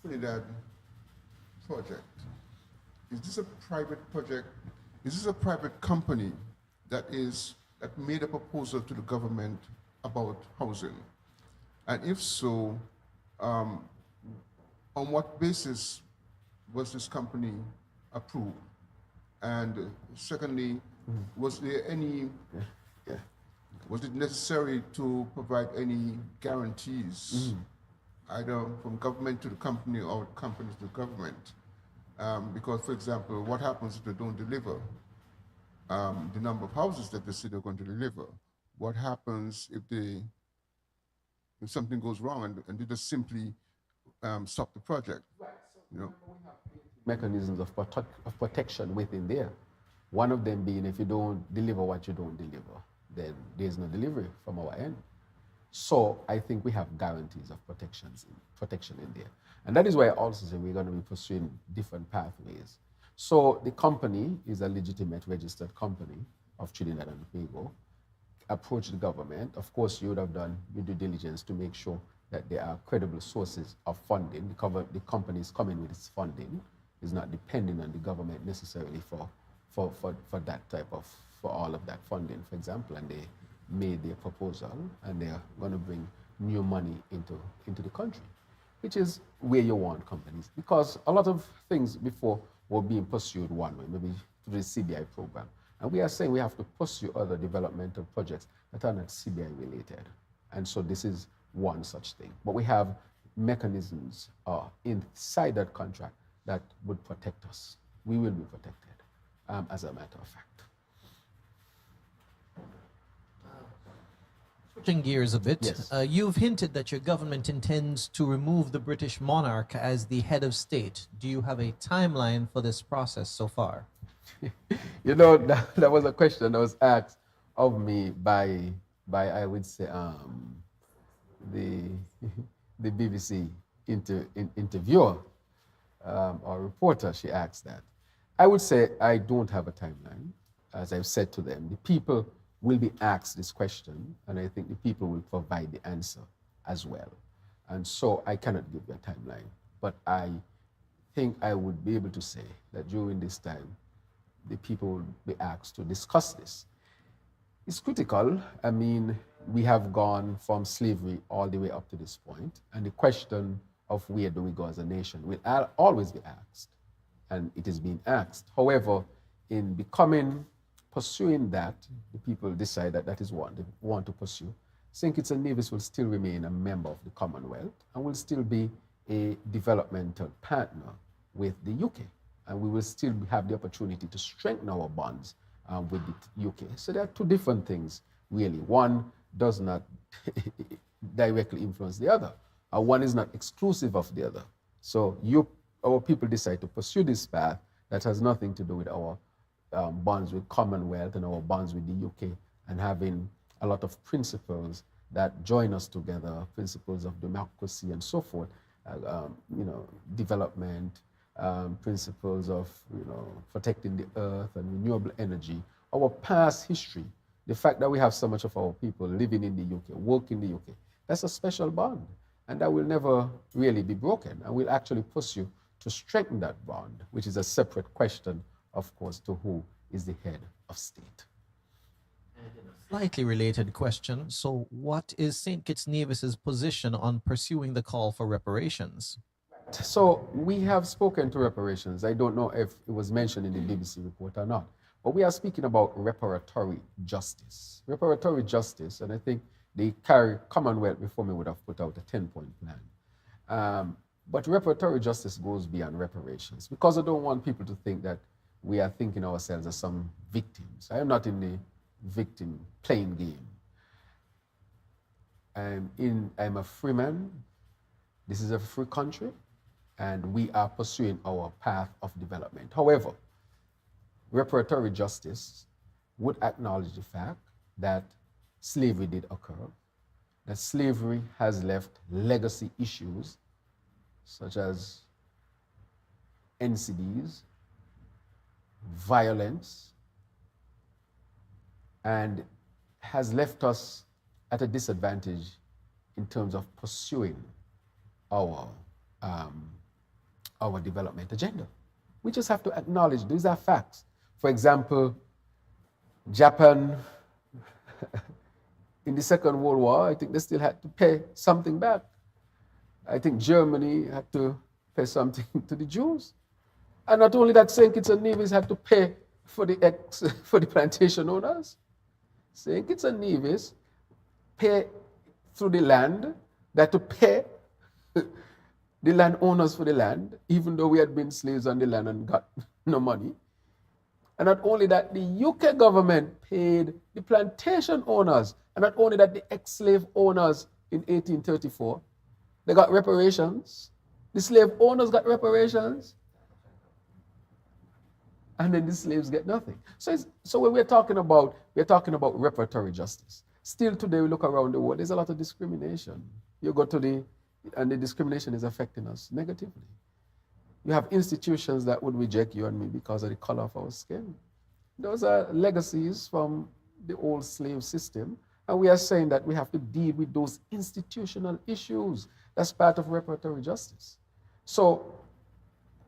Trinidad project. Is this a private project? Is this a private company that made a proposal to the government about housing? And if so, on what basis was this company approved? And secondly, was there any, was it necessary to provide any guarantees, either from government to the company or company to the government? Because, for example, what happens if they don't deliver the number of houses that they say they're going to deliver? What happens if something goes wrong and they just simply stop the project? You know? Mechanisms of protection within there. One of them being, if you don't deliver what you don't deliver, then there's no delivery from our end. So I think we have guarantees of protection in there. And that is why I also say we're going to be pursuing different pathways. So the company is a legitimate registered company of Trinidad and Tobago. Approach the government. Of course, you would have done your due diligence to make sure that there are credible sources of funding. The company is coming with its funding. Is not depending on the government necessarily for that type of, for all of that funding, for example, and they made their proposal and they're going to bring new money into the country, which is where you want companies. Because a lot of things before were being pursued one way, maybe through the CBI program. And we are saying we have to pursue other developmental projects that are not CBI related. And so this is one such thing. But we have mechanisms inside that contract that would protect us. We will be protected, as a matter of fact. Switching gears a bit, Yes. You've hinted that your government intends to remove the British monarch as the head of state. Do you have a timeline for this process so far? You know, that was a question that was asked of me by I would say, the BBC interviewer or reporter. She asked that. I would say I don't have a timeline. as I've said to them, the people will be asked this question, and I think the people will provide the answer as well. And so I cannot give you a timeline, but I think I would be able to say that during this time, the people will be asked to discuss this. It's critical. I mean, we have gone from slavery all the way up to this point, and the question of where do we go as a nation will always be asked, and it is being asked. However, in pursuing that, the people decide that that is what they want to pursue. St. Kitts and Nevis will still remain a member of the Commonwealth and will still be a developmental partner with the UK. And we will still have the opportunity to strengthen our bonds with the UK. So there are two different things, really. One does not directly influence the other. One is not exclusive of the other. So our people decide to pursue this path that has nothing to do with our bonds with Commonwealth and our bonds with the UK, and having a lot of principles that join us together, principles of democracy and so forth, development, principles of protecting the earth and renewable energy. Our past history, the fact that we have so much of our people living in the UK, work in the UK, that's a special bond, and that will never really be broken, and we'll actually pursue to strengthen that bond, which is a separate question, of course, to who is the head of state. Slightly related question. So what is St. Kitts Nevis's position on pursuing the call for reparations? So we have spoken to reparations. I don't know if it was mentioned in the BBC report or not, but we are speaking about reparatory justice. Reparatory justice, and I think the Commonwealth before me would have put out a 10-point plan. But reparatory justice goes beyond reparations, because I don't want people to think that we are thinking ourselves as some victims. I am not in the victim playing game. I'm a free man. This is a free country, and we are pursuing our path of development. However, reparatory justice would acknowledge the fact that slavery did occur, that slavery has left legacy issues such as NCDs, violence, and has left us at a disadvantage in terms of pursuing our development agenda. We just have to acknowledge these are facts. For example, Japan, in the Second World War, I think they still had to pay something back. I think Germany had to pay something to the Jews. And not only that, St. Kitts and Nevis had to pay for the plantation owners. St. Kitts and Nevis pay through the land, they had to pay the landowners for the land, even though we had been slaves on the land and got no money. And not only that, the UK government paid the plantation owners, and not only that, the ex-slave owners in 1834, they got reparations. The slave owners got reparations, and then the slaves get nothing. So when we're talking about reparatory justice. Still today, we look around the world, there's a lot of discrimination. You go to and the discrimination is affecting us negatively. You have institutions that would reject you and me because of the color of our skin. Those are legacies from the old slave system, and we are saying that we have to deal with those institutional issues. That's part of reparatory justice. So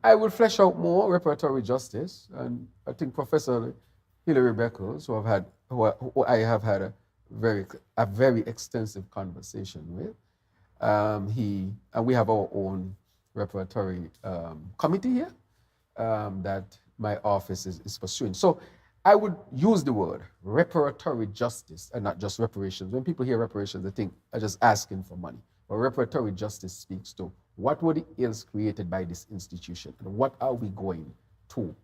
I will flesh out more reparatory justice, and I think Professor Hilary Beckles, who I have had a very extensive conversation with, and we have our own reparatory committee here that my office is pursuing. So I would use the word reparatory justice and not just reparations. When people hear reparations, they think I'm just asking for money. But reparatory justice speaks to what were the ills created by this institution, and what are we going to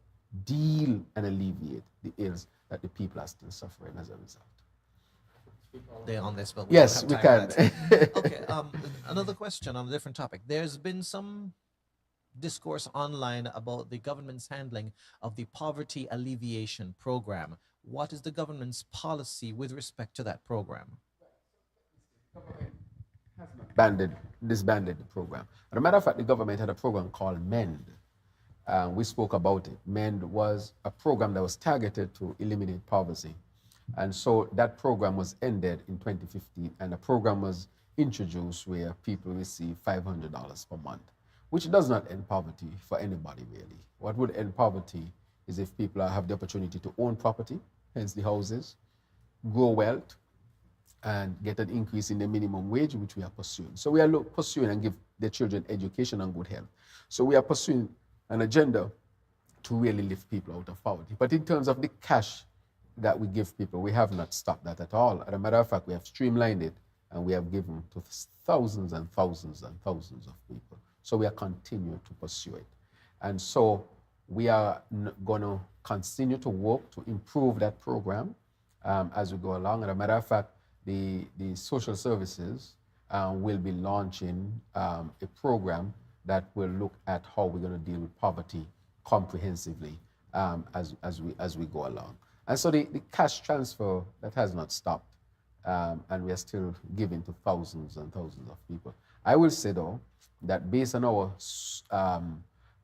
deal and alleviate the ills that the people are still suffering as a result. Day on this, but yes, we can. Okay. Another question on a different topic. There's been some discourse online about the government's handling of the poverty alleviation program. What is the government's policy with respect to that program? Disbanded the program. As a matter of fact, the government had a program called MEND, we spoke about it. MEND was a program that was targeted to eliminate poverty. And so that program was ended in 2015, and a program was introduced where people receive $500 per month, which does not end poverty for anybody really. What would end poverty is if people have the opportunity to own property, hence the houses, grow wealth, and get an increase in the minimum wage, which we are pursuing. So we are pursuing and give the children education and good health. So we are pursuing an agenda to really lift people out of poverty. But in terms of the cash that we give people, we have not stopped that at all. As a matter of fact, we have streamlined it and we have given to thousands and thousands and thousands of people. So we are continuing to pursue it. And so we are going to continue to work to improve that program as we go along. As a matter of fact, the social services will be launching a program that will look at how we're going to deal with poverty comprehensively as we go along. And so the cash transfer, that has not stopped, and we are still giving to thousands and thousands of people. I will say though, that based on our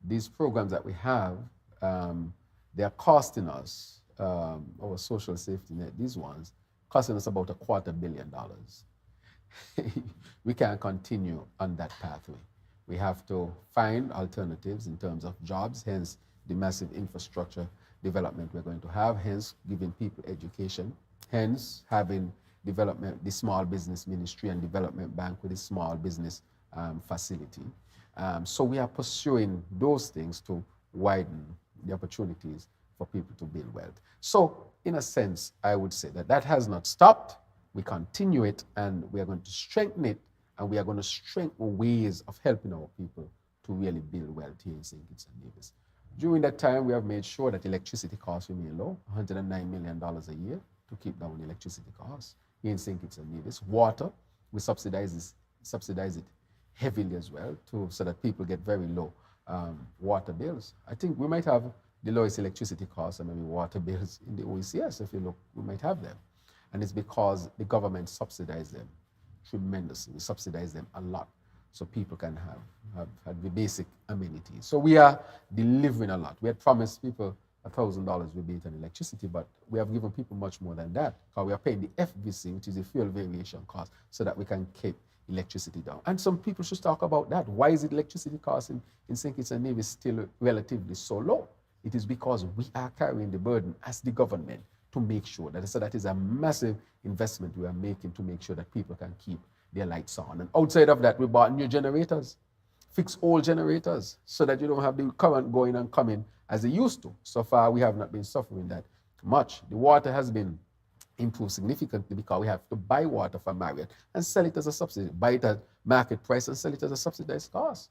these programs that we have, they are costing us, our social safety net, these ones, costing us about $250 million. We can't continue on that pathway. We have to find alternatives in terms of jobs, hence the massive infrastructure development we're going to have, hence giving people education, hence having development, the small business ministry and development bank with a small business facility. So we are pursuing those things to widen the opportunities for people to build wealth. So in a sense, I would say that has not stopped. We continue it and we are going to strengthen it, and we are going to strengthen ways of helping our people to really build wealth here in St. Kitts and Nevis. During that time, we have made sure that electricity costs remain low, $109 million a year to keep down electricity costs here in St. Kitts and Nevis. Water, we subsidize it heavily as well so that people get very low water bills. I think we might have the lowest electricity costs and maybe water bills in the OECS. If you look, we might have them. And it's because the government subsidizes them tremendously. We subsidize them a lot so people can have the basic amenities. So we are delivering a lot. We had promised people $1,000 rebate on electricity, but we have given people much more than that, because we are paying the FVC, which is the fuel variation cost, so that we can keep electricity down. And some people should talk about that. Why is it electricity cost in St. Kitts and Nevis still relatively so low? It is because we are carrying the burden as the government to make sure that, so that is a massive investment we are making to make sure that people can keep their lights on. And outside of that, we bought new generators, fixed old generators, so that you don't have the current going and coming as they used to. So far, we have not been suffering that much. The water has been improved significantly because we have to buy water from Marriott and sell it as a subsidy, buy it at market price and sell it as a subsidized cost,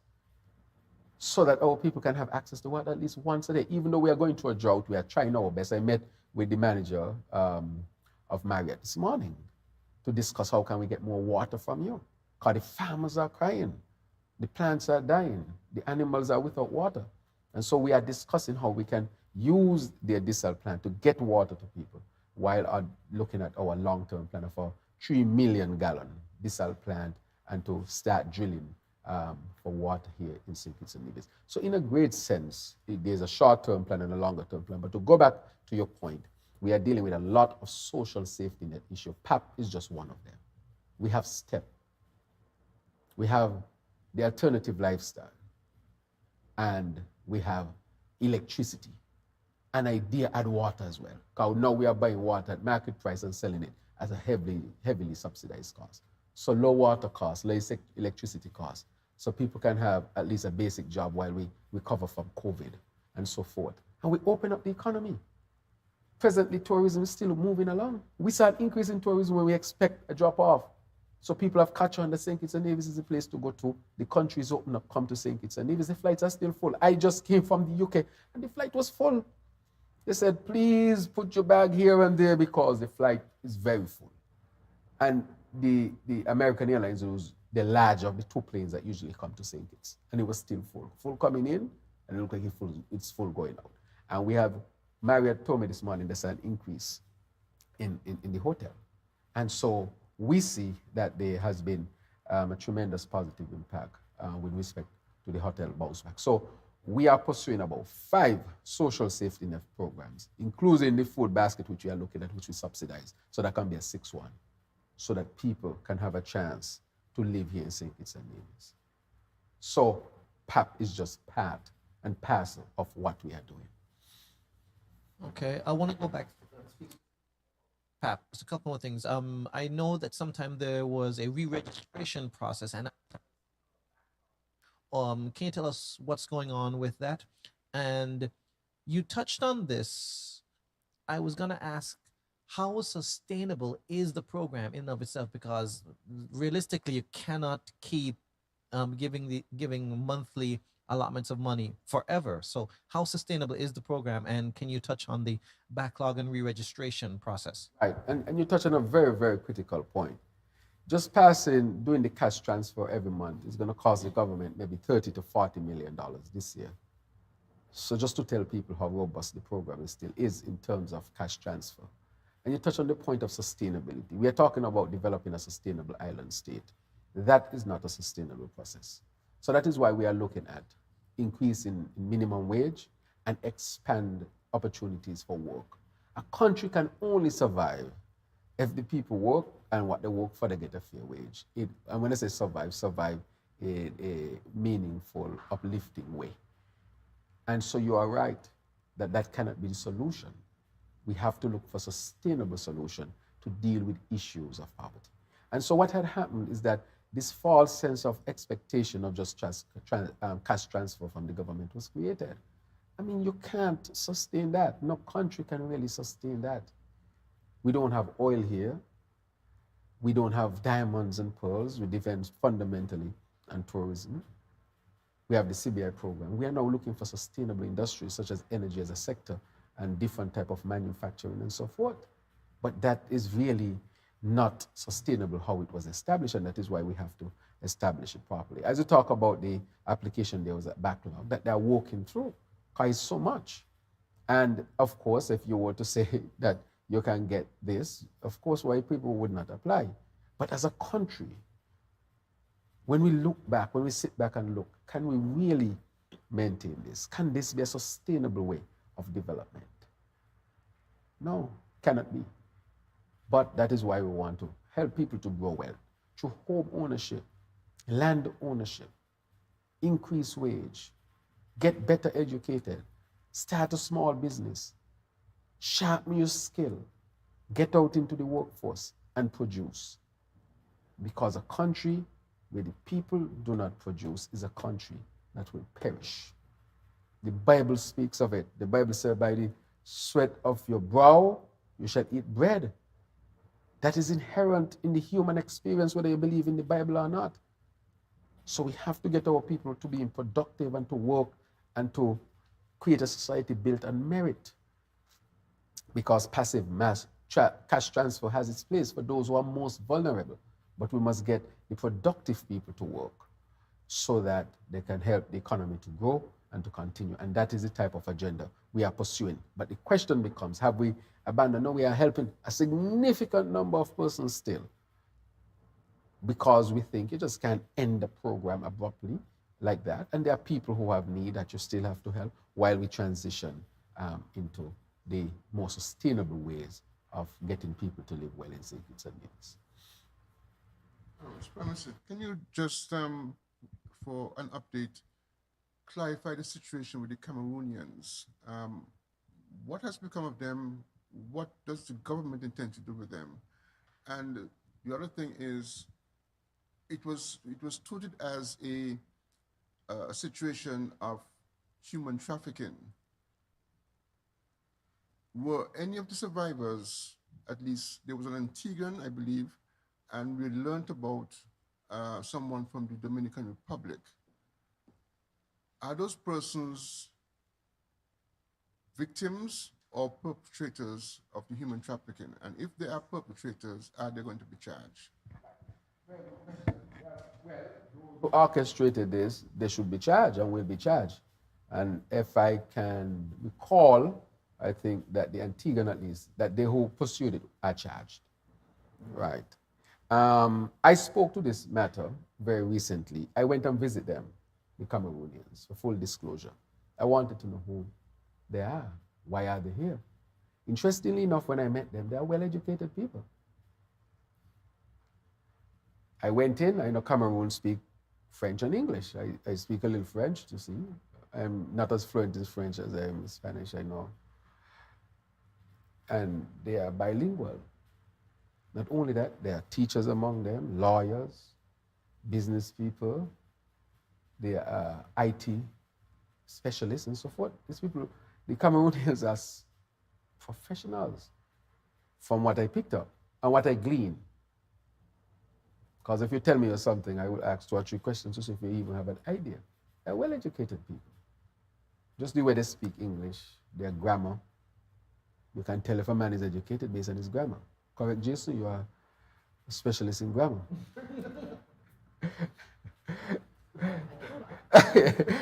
so that our people can have access to water at least once a day. Even though we are going through a drought, we are trying our best. I met with the manager of Marriott this morning to discuss how can we get more water from you, because the farmers are crying, the plants are dying, the animals are without water. And so we are discussing how we can use the desal plant to get water to people, while looking at our long-term plan of a 3 million gallon desal plant and to start drilling for water here in St. Kitts and Nevis. So in a great sense, there's a short-term plan and a longer-term plan. But to go back to your point, we are dealing with a lot of social safety net issue. PAP is just one of them. We have STEP. We have the alternative lifestyle. And we have electricity. And idea add water as well. Because now we are buying water at market price and selling it at a heavily subsidized cost. So low water costs, low electricity costs, so people can have at least a basic job while we recover from COVID and so forth. And we open up the economy. Presently, tourism is still moving along. We saw an increase in tourism when we expect a drop off. So people have catch on that St. Kitts and Nevis is a place to go to. The country is open up, come to St. Kitts and Nevis. The flights are still full. I just came from the UK and the flight was full. They said, please put your bag here and there because the flight is very full. And the American Airlines was the larger of the two planes that usually come to St. Kitts. And it was still full. Full coming in, and it looked like it's full going out. And we have, Marriott told me this morning, there's an increase in the hotel. And so we see that there has been a tremendous positive impact with respect to the hotel bounce back. So we are pursuing about 5 social safety net programs, including the food basket, which we are looking at, which we subsidize. So that can be a 6-1, so that people can have a chance to live here in St. Kitts and Nevis. So PAP is just part and parcel of what we are doing. Okay, I want to go back. Pap, just a couple more things. I know that sometime there was a re-registration process, and can you tell us what's going on with that? And you touched on this. I was gonna ask, how sustainable is the program in and of itself? Because realistically, you cannot keep giving monthly allotments of money forever. So how sustainable is the program? And can you touch on the backlog and re-registration process? Right, and you touch on a very, very critical point. Just doing the cash transfer every month is going to cost the government maybe $30 to $40 million this year. So just to tell people how robust the program still is in terms of cash transfer. And you touch on the point of sustainability. We are talking about developing a sustainable island state. That is not a sustainable process. So that is why we are looking at increasing minimum wage and expand opportunities for work. A country can only survive if the people work, and what they work for, they get a fair wage. And when I say survive in a meaningful, uplifting way. And so you are right that that cannot be the solution. We have to look for sustainable solution to deal with issues of poverty. And so what had happened is that this false sense of expectation of just cash transfer from the government was created. I mean, you can't sustain that. No country can really sustain that. We don't have oil here. We don't have diamonds and pearls. We depend fundamentally on tourism. We have the CBI program. We are now looking for sustainable industries such as energy as a sector and different type of manufacturing and so forth. But that is really not sustainable how it was established, and that is why we have to establish it properly. As you talk about the application, there was a backlog that they're working through, because it's so much. And of course, if you were to say that you can get this, of course, why people would not apply. But as a country, when we look back, when we sit back and look, can we really maintain this? Can this be a sustainable way of development? No, cannot be. But that is why we want to help people to grow well through home ownership, land ownership, increase wage, get better educated, start a small business, sharpen your skill, get out into the workforce and produce. Because a country where the people do not produce is a country that will perish. The Bible speaks of it. The Bible says, by the sweat of your brow, you shall eat bread. That is inherent in the human experience, whether you believe in the Bible or not. So we have to get our people to be productive and to work and to create a society built on merit. Because passive cash transfer has its place for those who are most vulnerable. But we must get the productive people to work so that they can help the economy to grow and to continue. And that is the type of agenda we are pursuing. But the question becomes, have we abandoned? No, we are helping a significant number of persons still, because we think you just can't end the program abruptly like that. And there are people who have need that you still have to help while we transition into the more sustainable ways of getting people to live well in St. Kitts and Nevis. Can you just, for an update, clarify the situation with the Cameroonians? What has become of them? What does the government intend to do with them? And the other thing is, it was touted as a situation of human trafficking. Were any of the survivors, at least there was an Antiguan, I believe, and we learned about someone from the Dominican Republic. Are those persons victims or perpetrators of the human trafficking? And if they are perpetrators, are they going to be charged? Who orchestrated this, they should be charged and will be charged. And if I can recall, I think that the Antiguan, at least, that they who pursued it are charged. Right. I spoke to this matter very recently. I went and visited them, the Cameroonians, for full disclosure. I wanted to know who they are. Why are they here? Interestingly enough, when I met them, they are well-educated people. I went in, I know Cameroon speak French and English. I speak a little French to see. I'm not as fluent in French as I am in Spanish, I know. And they are bilingual. Not only that, there are teachers among them, lawyers, business people, they are IT specialists and so forth. These people, the Cameroonians are professionals from what I picked up and what I gleaned. Because if you tell me something, I will ask 2 or 3 questions to see if you even have an idea. They're well-educated people. Just the way they speak English, their grammar. You can tell if a man is educated based on his grammar. Correct, Jason? You are a specialist in grammar.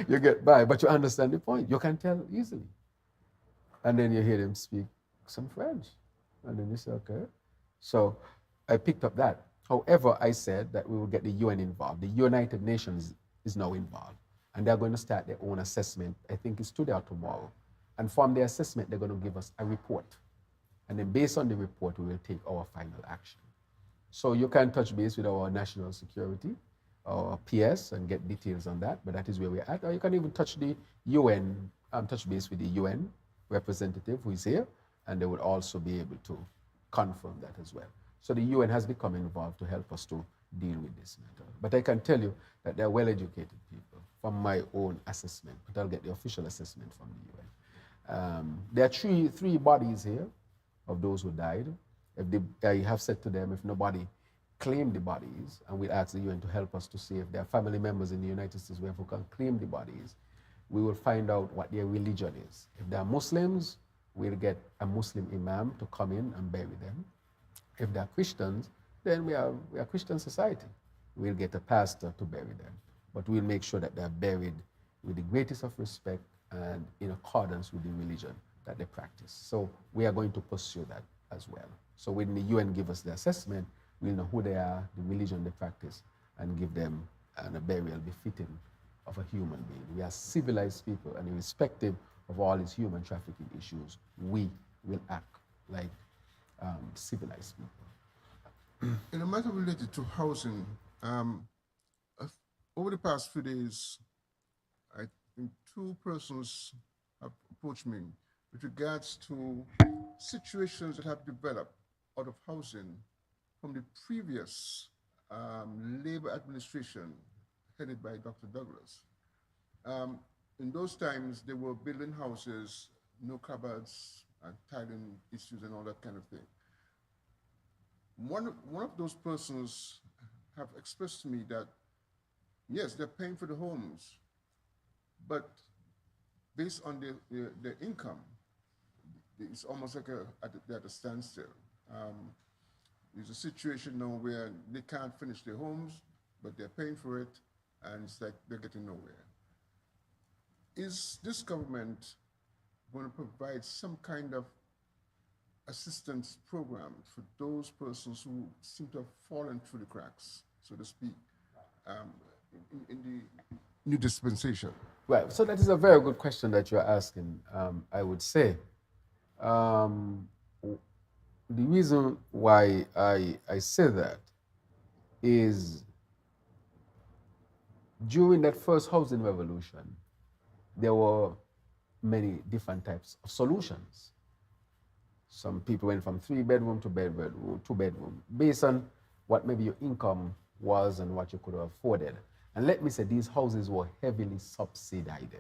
You get by, but you understand the point. You can tell easily. And then you hear them speak some French. And then you say, okay. So I picked up that. However, I said that we will get the UN involved. The United Nations is now involved. And they're going to start their own assessment. I think it's today or tomorrow. And from the assessment, they're going to give us a report. And then based on the report, we will take our final action. So you can touch base with our national security, our PS, and get details on that. But that is where we're at. Or you can even touch the UN, touch base with the UN representative who is here, and they would also be able to confirm that as well. So the UN has become involved to help us to deal with this matter. But I can tell you that they're well-educated people from my own assessment, but I'll get the official assessment from the UN. There are three bodies here of those who died. I have said to them, if nobody claimed the bodies, and we ask the UN to help us to see if there are family members in the United States who can claim the bodies, we will find out what their religion is. If they are Muslims, we'll get a Muslim imam to come in and bury them. If they're Christians, then we are a Christian society. We'll get a pastor to bury them. But we'll make sure that they're buried with the greatest of respect and in accordance with the religion that they practice. So we are going to pursue that as well. So when the UN give us the assessment, we'll know who they are, the religion they practice, and give them a burial befitting of a human being. We are civilized people, and irrespective of all these human trafficking issues, we will act like civilized people. In a matter related to housing, over the past few days, I think 2 persons have approached me with regards to situations that have developed out of housing from the previous Labour administration headed by Dr. Douglas. In those times, they were building houses, no cupboards, and tiling issues and all that kind of thing. One of those persons have expressed to me that, yes, they're paying for the homes, but based on their income, it's almost like they're at a standstill. There's a situation now where they can't finish their homes, but they're paying for it, and it's like they're getting nowhere. Is this government going to provide some kind of assistance program for those persons who seem to have fallen through the cracks, so to speak, in the new dispensation? Right, so that is a very good question that you're asking, I would say. The reason why I say that is during that first housing revolution, there were many different types of solutions. Some people went from 3-bedroom to bedroom, 2-bedroom, based on what maybe your income was and what you could have afforded. And let me say, these houses were heavily subsidized.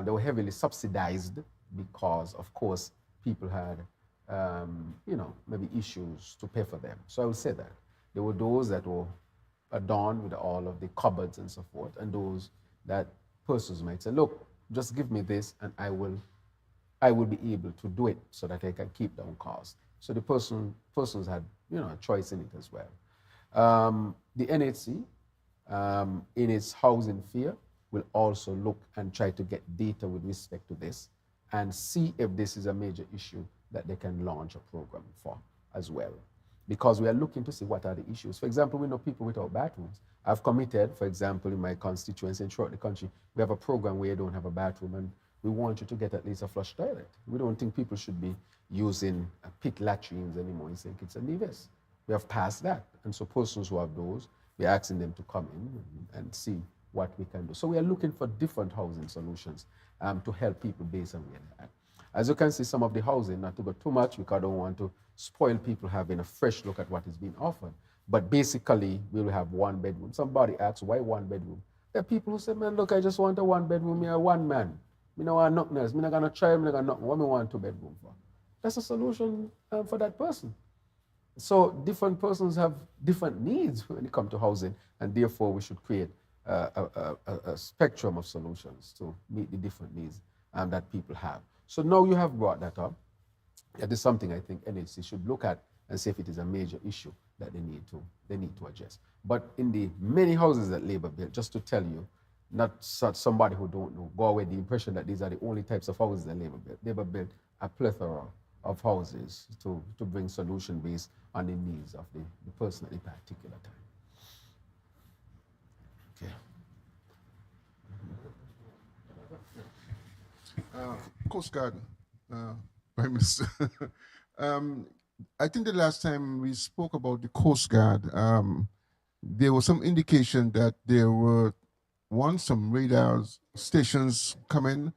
They were heavily subsidized because, of course, people had, maybe issues to pay for them. So I would say that there were those that were adorned with all of the cupboards and so forth, and those that persons might say, look, just give me this and I will be able to do it so that I can keep down costs. So the persons had, a choice in it as well. The NHC, in its housing fear, will also look and try to get data with respect to this and see if this is a major issue that they can launch a program for as well. Because we are looking to see what are the issues. For example, we know people without bathrooms. I've committed, for example, in my constituency and throughout the country, we have a program where you don't have a bathroom, and we want you to get at least a flush toilet. We don't think people should be using pit latrines anymore in St. Kitts and Nevis. We have passed that. And so persons who have those, we're asking them to come in and see what we can do. So we are looking for different housing solutions to help people based on where they're at. As you can see, some of the housing, not to go too much because I don't want to spoil people having a fresh look at what is being offered. But basically, we will have one bedroom. Somebody asks, why one bedroom? There are people who say, man, look, I just want a one bedroom, me a one man. Me no want nothing else. Me not gonna try, me not gonna nothing. What me want two bedroom for? That's a solution for that person. So different persons have different needs when it comes to housing, and therefore we should create a spectrum of solutions to meet the different needs that people have. So now you have brought that up. That is something I think NHC should look at and see if it is a major issue that they need to address. But in the many houses that Labour built, just to tell you, not somebody who don't know, go away the impression that these are the only types of houses that Labour built. Labour built a plethora of houses to bring solution based on the needs of the person at a particular time. Okay. Coast Guard, Prime Minister. I think the last time we spoke about the Coast Guard, there was some indication that there were some radar stations coming,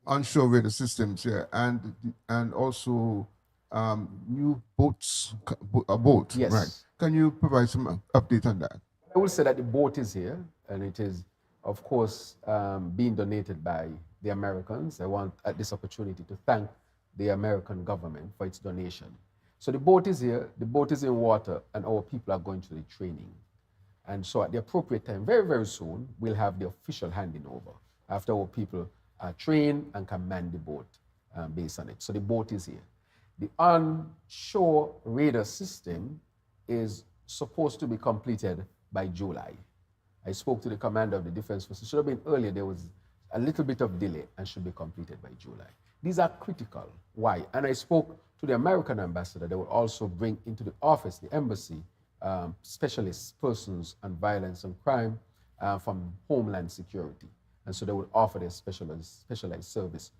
onshore radar systems, yeah, and also new boats, a boat, Yes. right? Can you provide some update on that? I will say that the boat is here, and it is, of course, being donated by the Americans. I want at this opportunity to thank the American government for its donation. So the boat is here, the boat is in water, and our people are going through the training. And so at the appropriate time, very, very soon, we'll have the official handing over after our people are trained and can man the boat based on it. So the boat is here. The onshore radar system is supposed to be completed by July. I spoke to the commander of the Defense Force. It should have been earlier. There was a little bit of delay and should be completed by July. These are critical. Why? And I spoke to the American ambassador. They will also bring into the office, the embassy, specialists, persons on violence and crime from Homeland Security. And so they will offer their specialized service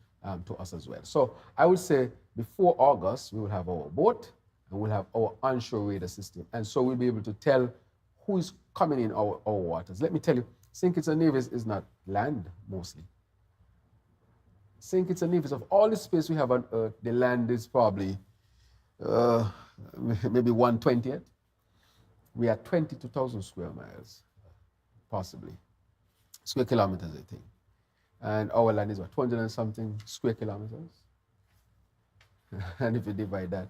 to us as well. So I would say before August, we will have our boat and we'll have our onshore radar system. And so we'll be able to tell who is coming in our waters. Let me tell you, St. Kitts and Nevis is not land mostly. St. Kitts and Nevis, of all the space we have on Earth, the land is probably maybe 1/20th. We are 22,000 square miles, possibly. Square kilometers, I think. And our land is what, 200 and something square kilometers? And if you divide that,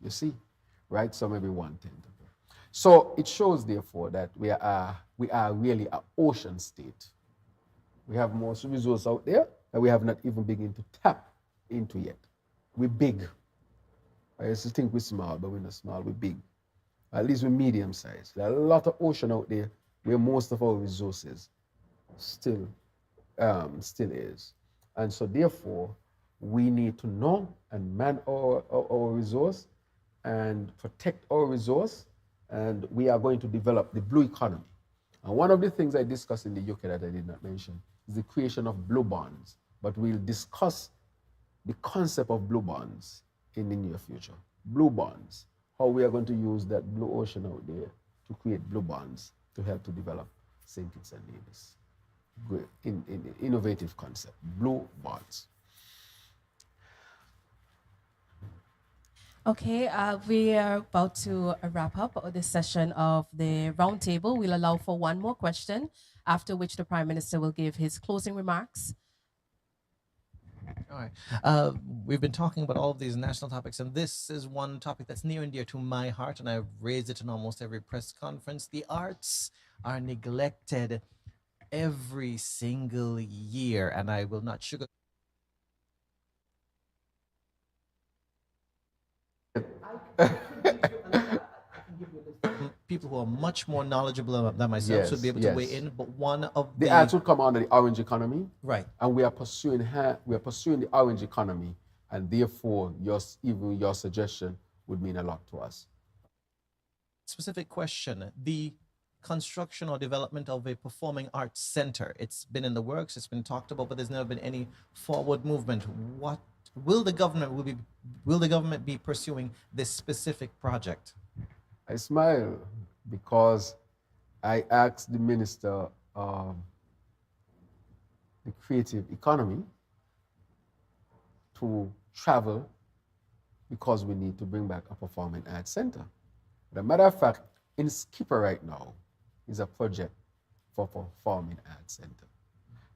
you see, right? So maybe 1/10 of that. So it shows, therefore, that we are really an ocean state. We have most resources out there that we have not even begun to tap into yet. We're big. I used to think we're small, but we're not small, we're big. At least we're medium sized. There are a lot of ocean out there where most of our resources still is. And so therefore, we need to know and man our resource and protect our resource. And we are going to develop the blue economy. And one of the things I discussed in the UK that I did not mention is the creation of blue bonds. But we'll discuss the concept of blue bonds in the near future. Blue bonds, how we are going to use that blue ocean out there to create blue bonds to help to develop St. Kitts and Nevis. In innovative concept, blue bonds. Okay, we are about to wrap up this session of the roundtable. We'll allow for one more question, after which the Prime Minister will give his closing remarks. All right. We've been talking about all of these national topics, and this is one topic that's near and dear to my heart, and I've raised it in almost every press conference. The arts are neglected every single year, and I will not sugar. People who are much more knowledgeable than myself should be able to weigh in. But one of the arts would come under the orange economy, right? And we are pursuing the orange economy, and therefore even your suggestion would mean a lot to us. Specific question: the construction or development of a performing arts center? It's been in the works, it's been talked about, but there's never been any forward movement. What will the government be pursuing this specific project? I smile because I asked the Minister of the Creative Economy to travel because we need to bring back a performing arts center. As a matter of fact, in Skipper right now is a project for performing arts center.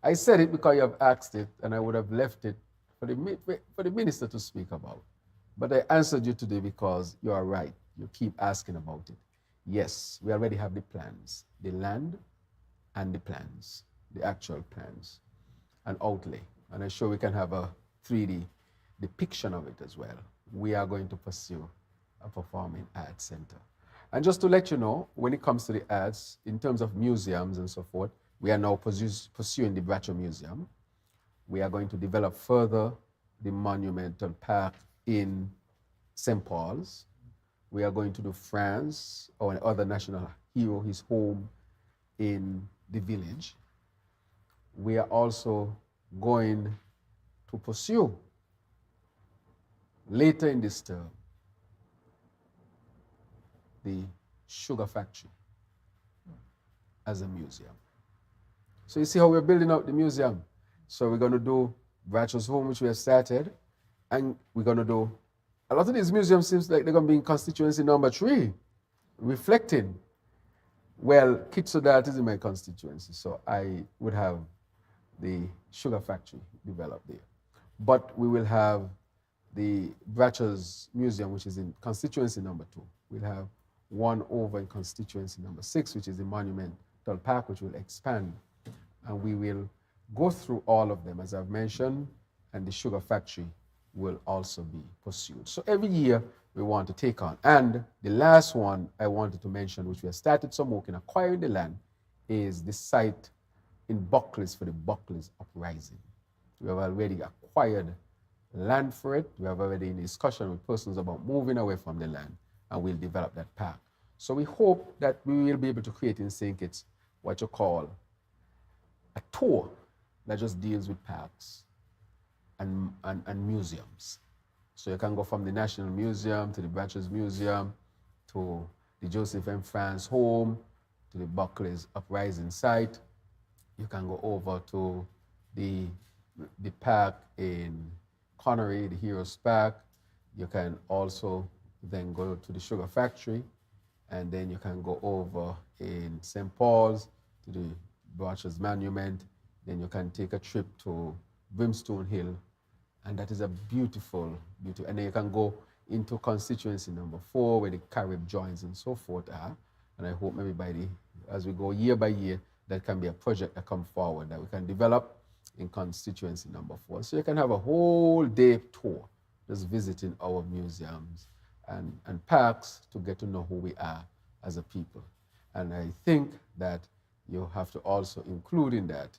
I said it because you have asked it, and I would have left it for the minister to speak about. But I answered you today because you are right. You keep asking about it. Yes, we already have the plans, the land and the plans, the actual plans and outlay. And I'm sure we can have a 3D depiction of it as well. We are going to pursue a performing arts center. And just to let you know, when it comes to the arts, in terms of museums and so forth, we are now pursuing the Bracho Museum. We are going to develop further the Monumental Park in St. Paul's. We are going to do France, our other national hero, his home in the village. We are also going to pursue later in this term the sugar factory as a museum. So you see how we're building out the museum. So we're going to do Bracho's home, which we have started, and we're going to do a lot of these museums seems like they're going to be in constituency number 3, reflecting. Well, Kitsodat is in my constituency, so I would have the sugar factory developed there. But we will have the Bracho's Museum, which is in constituency number 2. We'll have one over in constituency number 6, which is the Monumental Park, which will expand. And we will go through all of them, as I've mentioned, and the sugar factory will also be pursued. So every year we want to take on. And the last one I wanted to mention, which we have started some work in acquiring the land, is the site in Buckley's for the Buckley's Uprising. We have already acquired land for it. We have already in discussion with persons about moving away from the land, and we'll develop that park. So we hope that we will be able to create in St. Kitts what you call a tour that just deals with parks and museums. So you can go from the National Museum to the Bracho's Museum to the Joseph M. France home to the Buckley's Uprising site. You can go over to the park in Connery, the Heroes Park. You can also then go to the sugar factory, and then you can go over in St. Paul's to the Bracho's Monument. Then you can take a trip to Brimstone Hill, and that is a beautiful, beautiful. And then you can go into constituency number 4, where the Carib joins and so forth are. And I hope maybe as we go year by year, that can be a project that comes forward that we can develop in constituency number 4. So you can have a whole day tour, just visiting our museums and parks to get to know who we are as a people. And I think that you have to also include in that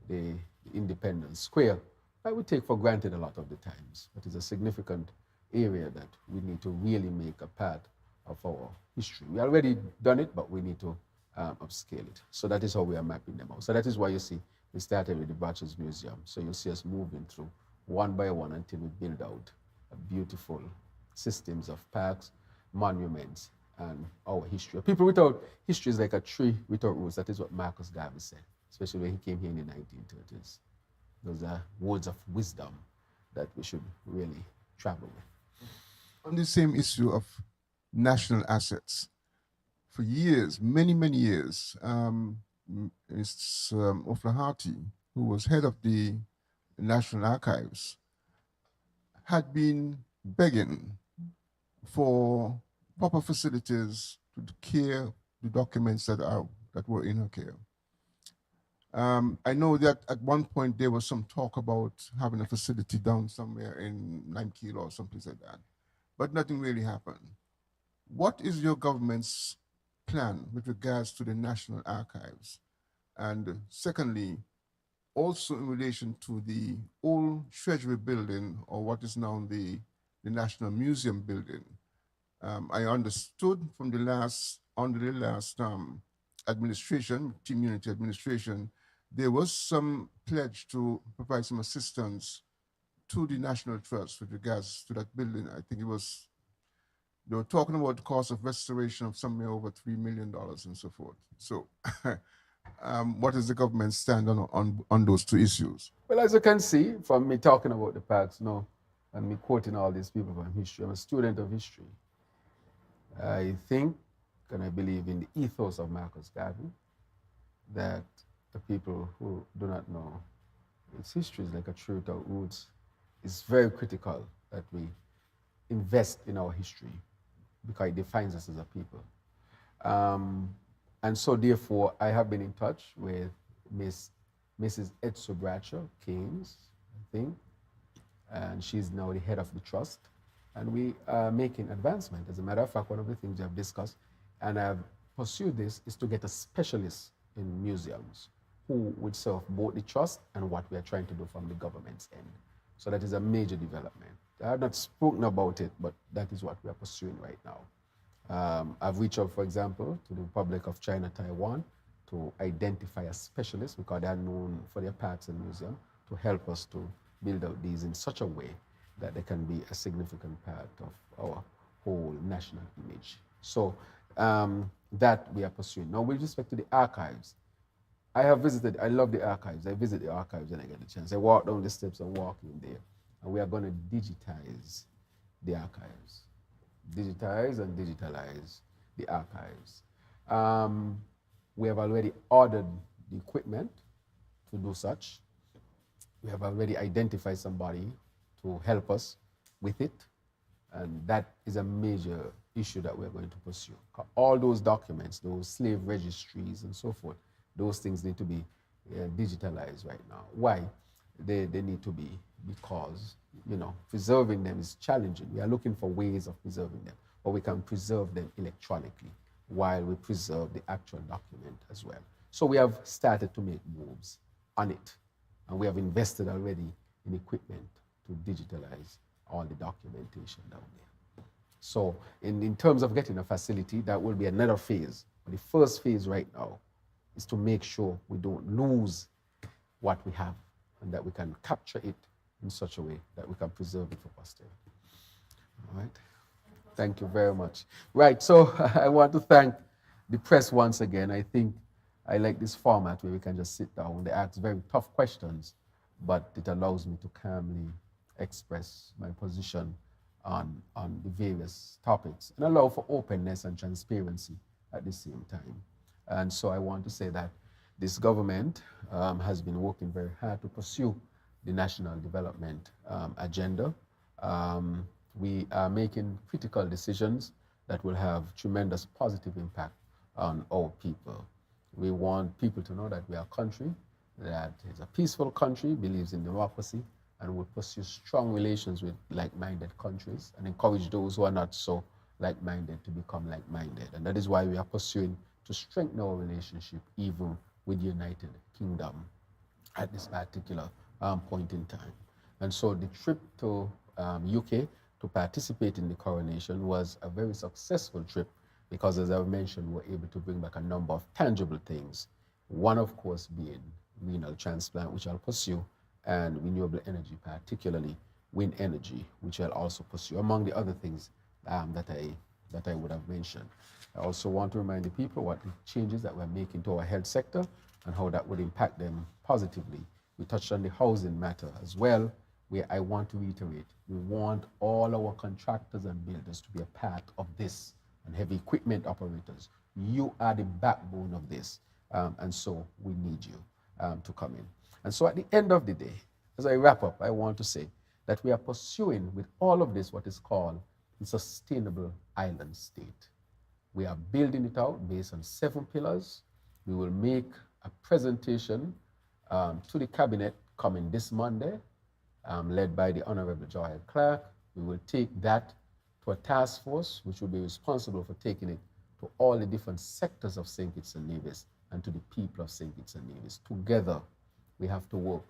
the Independence Square, that we take for granted a lot of the times, but it's a significant area that we need to really make a part of our history. We already done it, but we need to upscale it. So that is how we are mapping them out. So that is why you see we started with the Bracho's Museum. So you'll see us moving through one by one until we build out a beautiful systems of parks, monuments, and our history. People without history is like a tree without roots. That is what Marcus Garvey said, especially when he came here in the 1930s. Those are words of wisdom that we should really travel with. On the same issue of national assets, for years, many, many years, Mr. O'Flaherty, who was head of the National Archives, had been begging for proper facilities to care the documents that were in her care. I know that at one point there was some talk about having a facility down somewhere in Limekeel or someplace like that, but nothing really happened. What is your government's plan with regards to the National Archives? And secondly, also in relation to the old Treasury building, or what is now the National Museum building. I understood from under the last administration, community administration, there was some pledge to provide some assistance to the National Trust with regards to that building. I think they were talking about the cost of restoration of somewhere over $3 million and so forth. So, what is the government stand on those two issues? Well, as you can see from me talking about the parks now, and me quoting all these people from history, I'm a student of history. I think and I believe in the ethos of Marcus Garvey that the people who do not know its history is like a tree without roots. It's very critical that we invest in our history because it defines us as a people. And so therefore, I have been in touch with Mrs. Edso Bradshaw Keynes, I think, and she's now the head of the trust. And we are making advancement. As a matter of fact, one of the things we have discussed and I've pursued this is to get a specialist in museums who would serve both the trust and what we are trying to do from the government's end. So that is a major development. I have not spoken about it, but that is what we are pursuing right now. I've reached out, for example, to the Republic of China, Taiwan, to identify a specialist because they are known for their parks and museums to help us to build out these in such a way that they can be a significant part of our whole national image. So that we are pursuing. Now, with respect to the archives, I love the archives. I visit the archives when I get the chance. I walk down the steps and walk in there. And we are going to digitize the archives. Digitize and digitalize the archives. We have already ordered the equipment to do such. We have already identified somebody to help us with it. And that is a major issue that we're going to pursue. All those documents, those slave registries and so forth, those things need to be digitalized right now. Why? They need to be because, preserving them is challenging. We are looking for ways of preserving them, but we can preserve them electronically while we preserve the actual document as well. So we have started to make moves on it, and we have invested already in equipment to digitalize all the documentation down there. So in terms of getting a facility, that will be another phase. But the first phase right now is to make sure we don't lose what we have and that we can capture it in such a way that we can preserve it for posterity. All right. Thank you very much. Right, so I want to thank the press once again. I think I like this format where we can just sit down. They ask very tough questions, but it allows me to calmly express my position on the various topics and allow for openness and transparency at the same time. And so I want to say that this government has been working very hard to pursue the national development agenda. We are making critical decisions that will have tremendous positive impact on our people. We want people to know that we are a country that is a peaceful country, believes in democracy, and will pursue strong relations with like-minded countries and encourage those who are not so like-minded to become like-minded. And that is why we are pursuing to strengthen our relationship even with the United Kingdom at this particular point in time. And so the trip to UK to participate in the coronation was a very successful trip because, as I've mentioned, we were able to bring back a number of tangible things. One, of course, being renal transplant, which I'll pursue, and renewable energy, particularly wind energy, which I'll also pursue, among the other things that I would have mentioned. I also want to remind the people what the changes that we're making to our health sector and how that would impact them positively. We touched on the housing matter as well, where I want to reiterate, we want all our contractors and builders to be a part of this, and heavy equipment operators. You are the backbone of this, and so we need you to come in. And so at the end of the day, as I wrap up, I want to say that we are pursuing with all of this what is called a sustainable island state. We are building it out based on 7 pillars. We will make a presentation to the cabinet coming this Monday, led by the Honorable Joy Clark. We will take that to a task force, which will be responsible for taking it to all the different sectors of St. Kitts and Nevis and to the people of St. Kitts and Nevis. Together, we have to work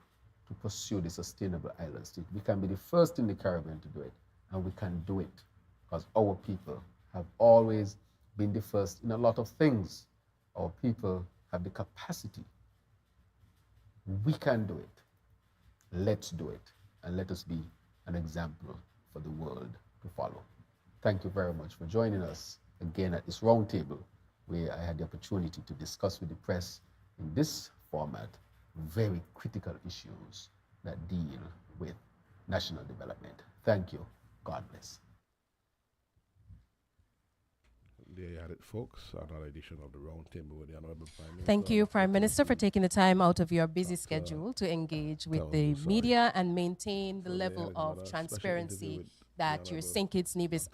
to pursue the sustainable island state. We can be the first in the Caribbean to do it, and we can do it because our people have always been the first in a lot of things. our people have the capacity. We can do it. Let's do it. And let us be an example for the world to follow. Thank you very much for joining us again at this roundtable, where I had the opportunity to discuss with the press in this format very critical issues that deal with national development. Thank you. God bless. There you had it, folks. Another edition of the Roundtable with the Honorable Prime Minister. Thank you, Prime Minister, for taking the time out of your busy schedule to engage with the media and maintain the level of transparency that your St. Kitts Nevis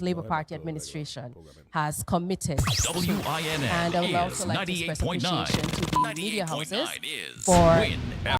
Labour Party administration has committed to. WINN And I would is also like to express appreciation to the 98.9. media houses 98.9 is for WIN